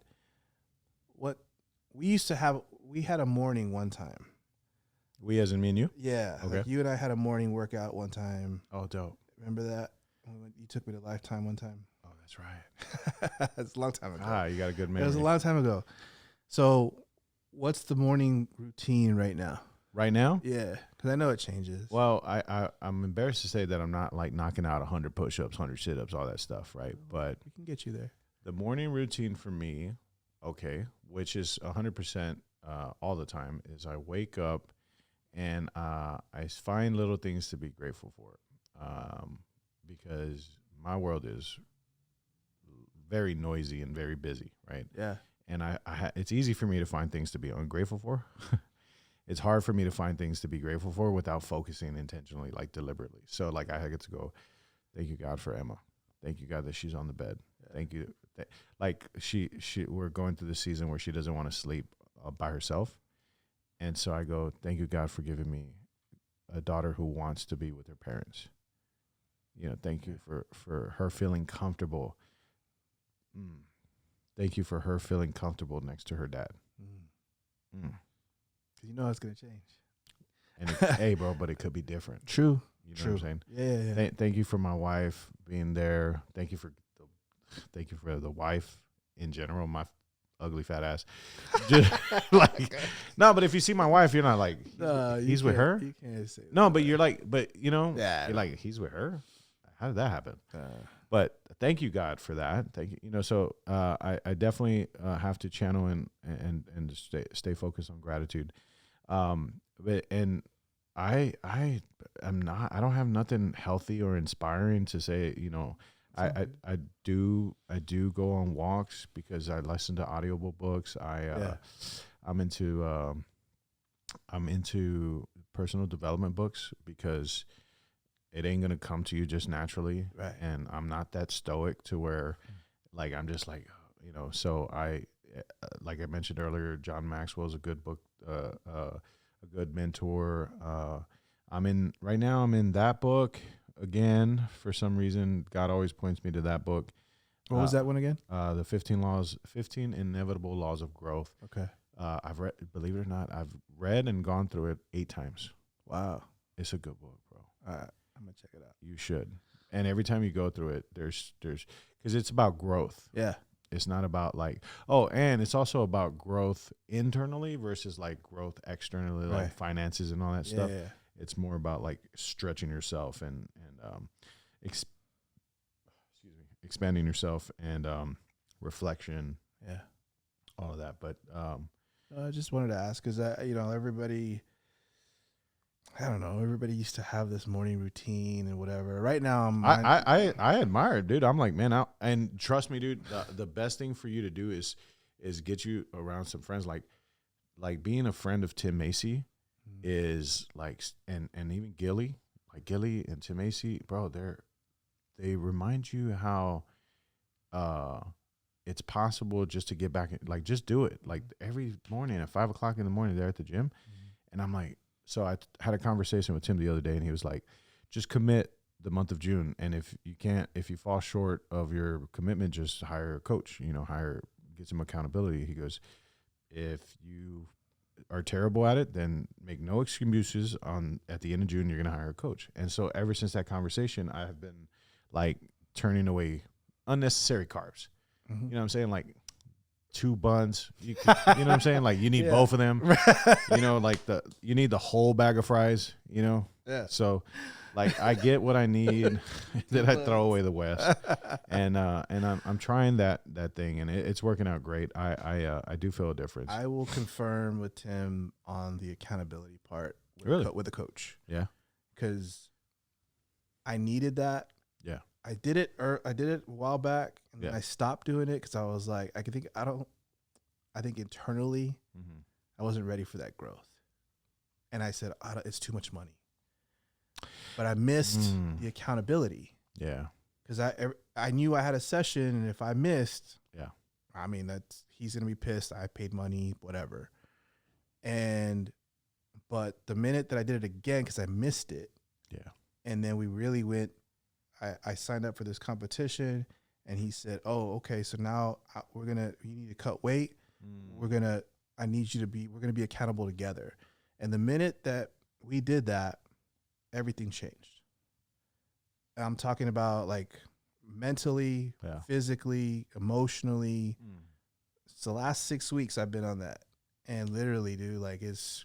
What we used to have, we had a morning one time. We as in me and you? Yeah. Okay. Like you and I had a morning workout one time. Oh, dope. Remember that? You took me to Lifetime one time. Oh, that's right. It's a long time ago. You got a good memory. It was a long time ago. So what's the morning routine right now? Right now? Yeah, because I know it changes. Well, I'm embarrassed to say that I'm not like knocking out 100 push-ups, 100 sit-ups, all that stuff, right? But we can get you there. The morning routine for me, okay, which is 100% all the time, is I wake up and I find little things to be grateful for, because my world is very noisy and very busy, right? Yeah. And it's easy for me to find things to be ungrateful for. It's hard for me to find things to be grateful for without focusing intentionally, like deliberately. So like I get to go, thank you, God, for Emma. Thank you, God, that she's on the bed. Yeah. Thank you. Like we're going through the season where she doesn't want to sleep by herself. And so I go, thank you, God, for giving me a daughter who wants to be with her parents. Thank you for her feeling comfortable. Thank you for her feeling comfortable next to her dad. It's going to change. And hey, bro, but it could be different. True. You know what I'm saying? Yeah. Thank you for my wife being there. Thank you for the wife in general, my ugly fat ass. Just no, but if you see my wife, you're not like, he's with her? You can't say that. No, but you're like, you're like, he's with her? How did that happen? But thank you, God, for that. Thank you. So I definitely have to channel and stay focused on gratitude. But I don't have nothing healthy or inspiring to say. I do go on walks because I listen to audible books. I'm into personal development books because it ain't gonna come to you just naturally, right? And I'm not that stoic to where, like, I'm just like, So like I mentioned earlier, John Maxwell's a good book, a good mentor. I'm in that book again. For some reason, God always points me to that book. What was that one again? The 15 Inevitable Laws of Growth. Okay. I've read, believe it or not, I've read and gone through it 8 times. Wow. It's a good book, bro. All right. I'm going to check it out. You should. And every time you go through it, there's, because it's about growth. Yeah. It's not about like, and it's also about growth internally versus like growth externally, right. like finances and all that stuff. Yeah. It's more about like stretching yourself and expanding yourself and reflection. Yeah. All of that. But I just wanted to ask because, everybody, I don't know, everybody used to have this morning routine and whatever. Right now, I admire it, dude. I'm like, man, and trust me, dude, the best thing for you to do is get you around some friends. Like being a friend of Tim Macy is like, and even Gilly and Tim Macy, bro, they remind you how it's possible just to get back, like just do it. Like every morning at 5 o'clock in the morning, they're at the gym. And I'm like, so I had a conversation with Tim the other day, and he was like, just commit the month of June. And if you fall short of your commitment, just hire a coach, get some accountability. He goes, if you are terrible at it, then make no excuses at the end of June, you're going to hire a coach. And so ever since that conversation, I have been like turning away unnecessary carbs. Mm-hmm. You know what I'm saying? Like 2 buns, you know what I'm saying? Like you need both of them, like you need the whole bag of fries, Yeah. So like I get what I need, then I throw away the West, and I'm trying that thing, and it's working out great. I do feel a difference. I will confirm with Tim on the accountability part with the coach. Yeah. Because I needed that. Yeah. I did it a while back, and Yeah. I stopped doing it because I was like, I think internally, I wasn't ready for that growth. And I said, it's too much money. But I missed the accountability. Yeah. Because I knew I had a session, and if I missed, yeah, I mean, he's going to be pissed. I paid money, whatever. But the minute that I did it again, because I missed it, and then we really went, I signed up for this competition, and he said, "Oh, okay, so now you need to cut weight. We're gonna be accountable together." And the minute that we did that, everything changed. And I'm talking about like mentally, physically, emotionally. It's the last 6 weeks I've been on that, and literally, dude, like it's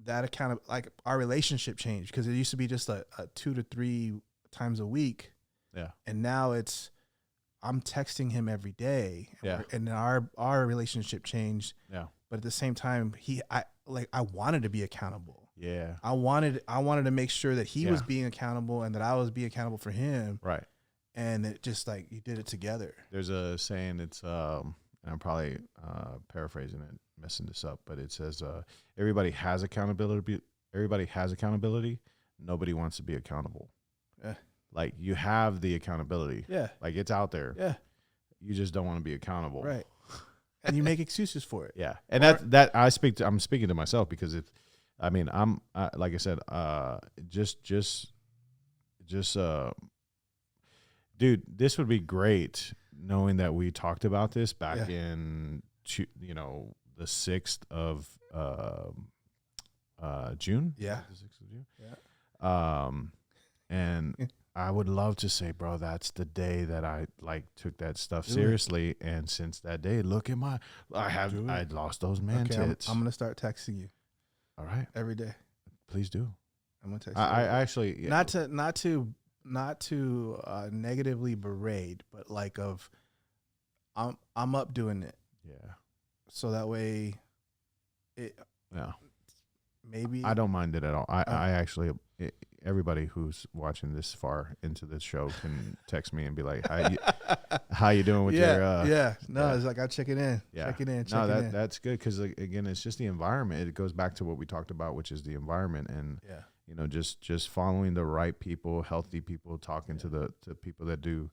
that account of like our relationship changed, because it used to be just a 2 to 3 times a week. Yeah. And now I'm texting him every day. Yeah. And our relationship changed. Yeah. But at the same time, I wanted to be accountable. Yeah. I wanted to make sure that he was being accountable and that I was being accountable for him. Right. And it just like you did it together. There's a saying, it's and I'm probably paraphrasing it, messing this up, but it says everybody has accountability. Nobody wants to be accountable. Yeah. Like you have the accountability. Yeah. Like it's out there. Yeah. You just don't want to be accountable. Right. And you make excuses for it. Yeah. And I'm speaking to myself, because I'm like I said, dude, this would be great knowing that we talked about this back in, the 6th of June. Yeah. The 6th of June. Yeah. And I would love to say, bro, that's the day that I like took that stuff seriously. And since that day, look at I lost those man tits. I'm going to start texting you. All right. Every day. Please do. I'm going to text you. I actually, not to negatively berate, but like I'm up doing it. Yeah. So that way maybe I don't mind it at all. I actually, everybody who's watching this far into this show can text me and be like, how you doing with your it's like I check it in. That's good, because again, it's just the environment. It goes back to what we talked about, which is the environment, and just following the right people, healthy people, talking to the people that do,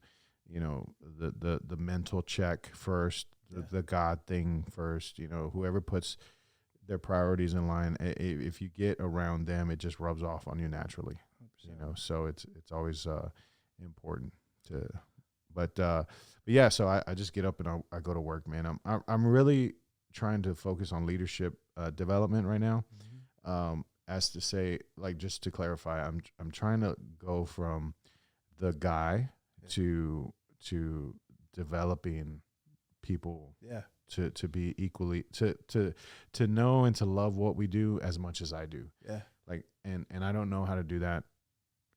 the mental check first, the God thing first, whoever puts their priorities in line. If you get around them, it just rubs off on you naturally, 100%. So it's always important to, but yeah, so I just get up and I go to work, man. I'm really trying to focus on leadership development right now. Mm-hmm. As to say, like, just to clarify, I'm trying to go from the guy to developing people. Yeah. To be equally to know and to love what we do as much as I do. Yeah. Like, and I don't know how to do that,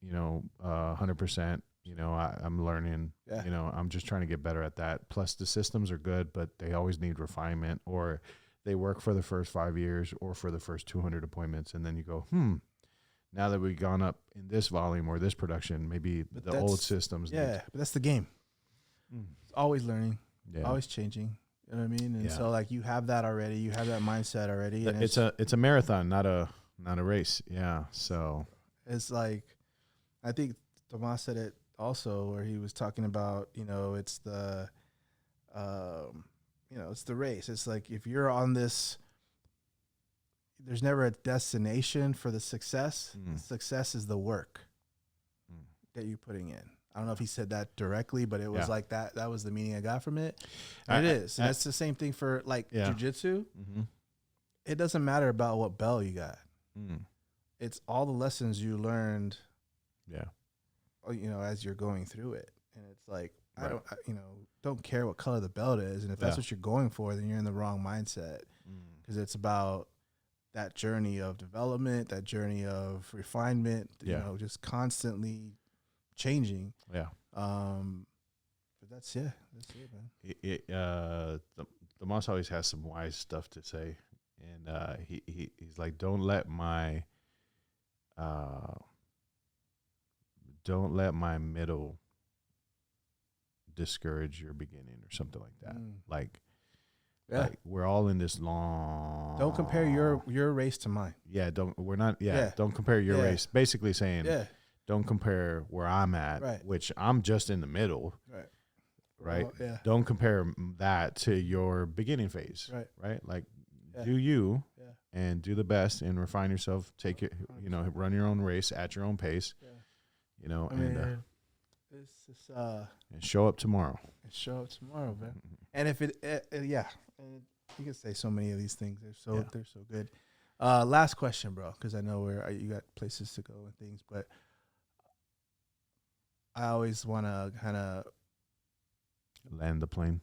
100%. I'm learning. Yeah. I'm just trying to get better at that. Plus, the systems are good, but they always need refinement, or they work for the first 5 years or for the first 200 appointments, and then you go, now that we've gone up in this volume or this production, maybe the old systems. Yeah, but that's the game. It's always learning, always changing. You know what I mean? And so like you have that already. You have that mindset already. And it's a marathon, not a race. Yeah. So it's like, I think Tomas said it also, where he was talking about, it's the, it's the race. It's like, if you're on this, there's never a destination for the success. The success is the work that you're putting in. I don't know if he said that directly, but it was like that. That was the meaning I got from it. And it is. And that's the same thing for like jiu-jitsu. Mm-hmm. It doesn't matter about what belt you got. It's all the lessons you learned. Yeah. As you're going through it. And it's like, I don't care what color the belt is. And if that's what you're going for, then you're in the wrong mindset, because it's about that journey of development, that journey of refinement, just constantly changing. Yeah. But that's it, man. The Moss always has some wise stuff to say, and he's like, don't let my middle discourage your beginning, or something like that. Like we're all in this long. Don't compare your race to mine. Yeah. Don't compare your race. Basically saying, don't compare where I'm at, which I'm just in the middle. Right. Well, don't compare that to your beginning phase. Right. Like, do you, and do the best and refine yourself. Take it, run your own race at your own pace. Yeah. It's just and show up tomorrow. Man. And if and you can say so many of these things. They're so good. Last question, bro, because I know you got places to go and things, but I always want to kind of land the plane.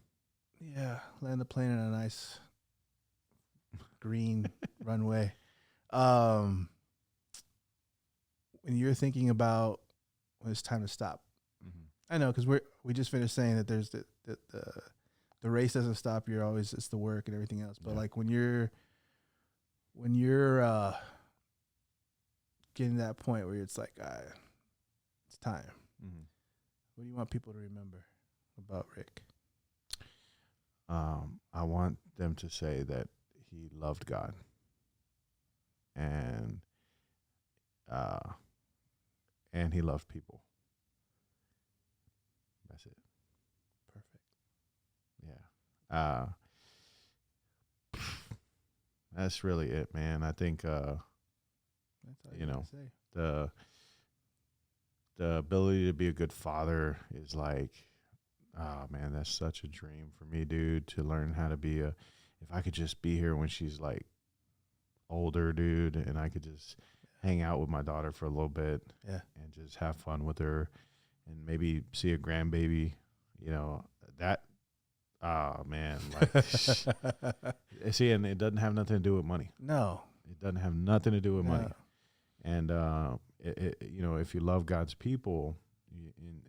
Yeah, land the plane in a nice green runway. When you're thinking about when it's time to stop, I know, because we just finished saying that there's the race doesn't stop. It's the work and everything else. But like when you're getting to that point where it's like, it's time. What do you want people to remember about Rick? I want them to say that he loved God, and he loved people. That's it. Perfect. Yeah. That's really it, man. I think That's all say. the ability to be a good father is like, oh man, that's such a dream for me, dude, to learn how to be if I could just be here when she's like older, dude, and I could just hang out with my daughter for a little bit, and just have fun with her, and maybe see a grandbaby, that, oh man, like, see, and it doesn't have nothing to do with money. No, it doesn't have nothing to do with money. And if you love God's people, and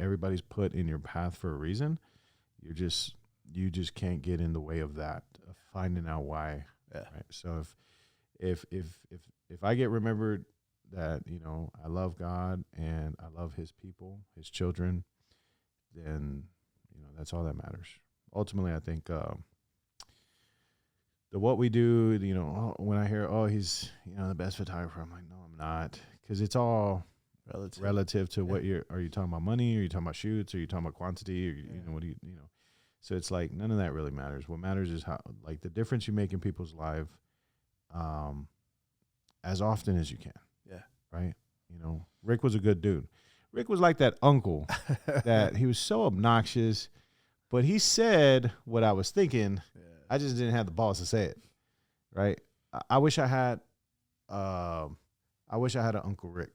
everybody's put in your path for a reason, you just can't get in the way of that, of finding out why. Yeah. Right. So if I get remembered that, I love God and I love his people, his children, then, that's all that matters. Ultimately, I think, what we do, when I hear, he's, the best photographer, I'm like, no, I'm not. 'Cause it's all relative to what are you talking about money? Are you talking about shoots? Are you talking about quantity? Or, what do you. So it's like, none of that really matters. What matters is how, like, the difference you make in people's life, as often as you can. Yeah. Right. Rick was a good dude. Rick was like that uncle that he was so obnoxious, but he said what I was thinking. Yeah. I just didn't have the balls to say it. Right. I wish I had an Uncle Rick.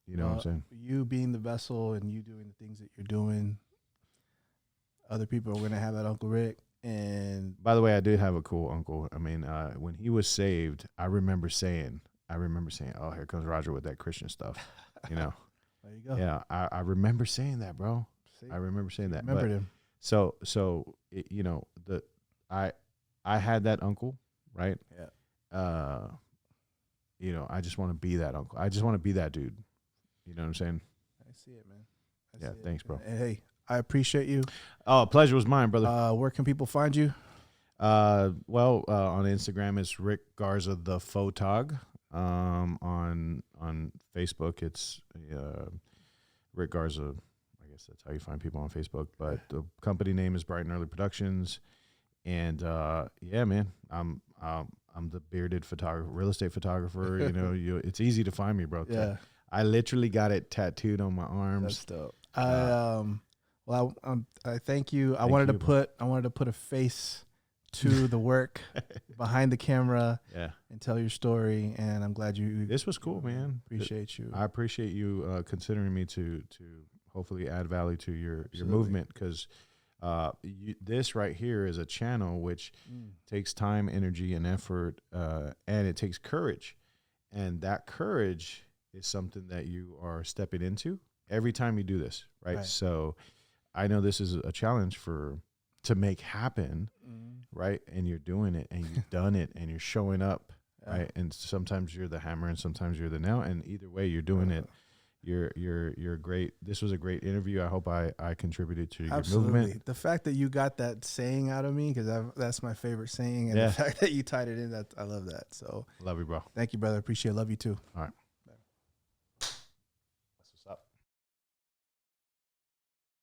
You know what I'm saying? You being the vessel and you doing the things that you're doing, other people are going to have that Uncle Rick. And by the way, I did have a cool uncle. I mean, when he was saved, I remember saying, oh, here comes Roger with that Christian stuff. There you go. Yeah, I remember saying that, bro. See? I remember saying that. Remembered him. So I had that uncle, right? Yeah. I just want to be that uncle. I just want to be that dude. You know what I'm saying? I see it, man. Thanks, bro. And hey, I appreciate you. Oh, pleasure was mine, brother. Where can people find you? On Instagram, it's Rick Garza the Photog. On Facebook, it's Rick Garza. I guess that's how you find people on Facebook. But the company name is Bright and Early Productions. And man, I'm the bearded photographer, real estate photographer. It's easy to find me, bro. Yeah. I literally got it tattooed on my arms. That's dope. I thank you. I wanted to put a face to the work behind the camera, and tell your story. And I'm glad you. This was cool, man. Appreciate you. I appreciate you considering me to hopefully add value to your movement, because this right here is a channel which takes time, energy, and effort, and it takes courage, and that courage is something that you are stepping into every time you do this, right? So I know this is a challenge to make happen, right? And you're doing it, and you've done it, and you're showing up, right? And sometimes you're the hammer, and sometimes you're the nail, and either way, you're doing it. You're great. This was a great interview. I hope I contributed to your movement. The fact that you got that saying out of me, because that's my favorite saying, and the fact that you tied it in, that I love that. So love you, bro. Thank you, brother. Appreciate it. Love you too. All right.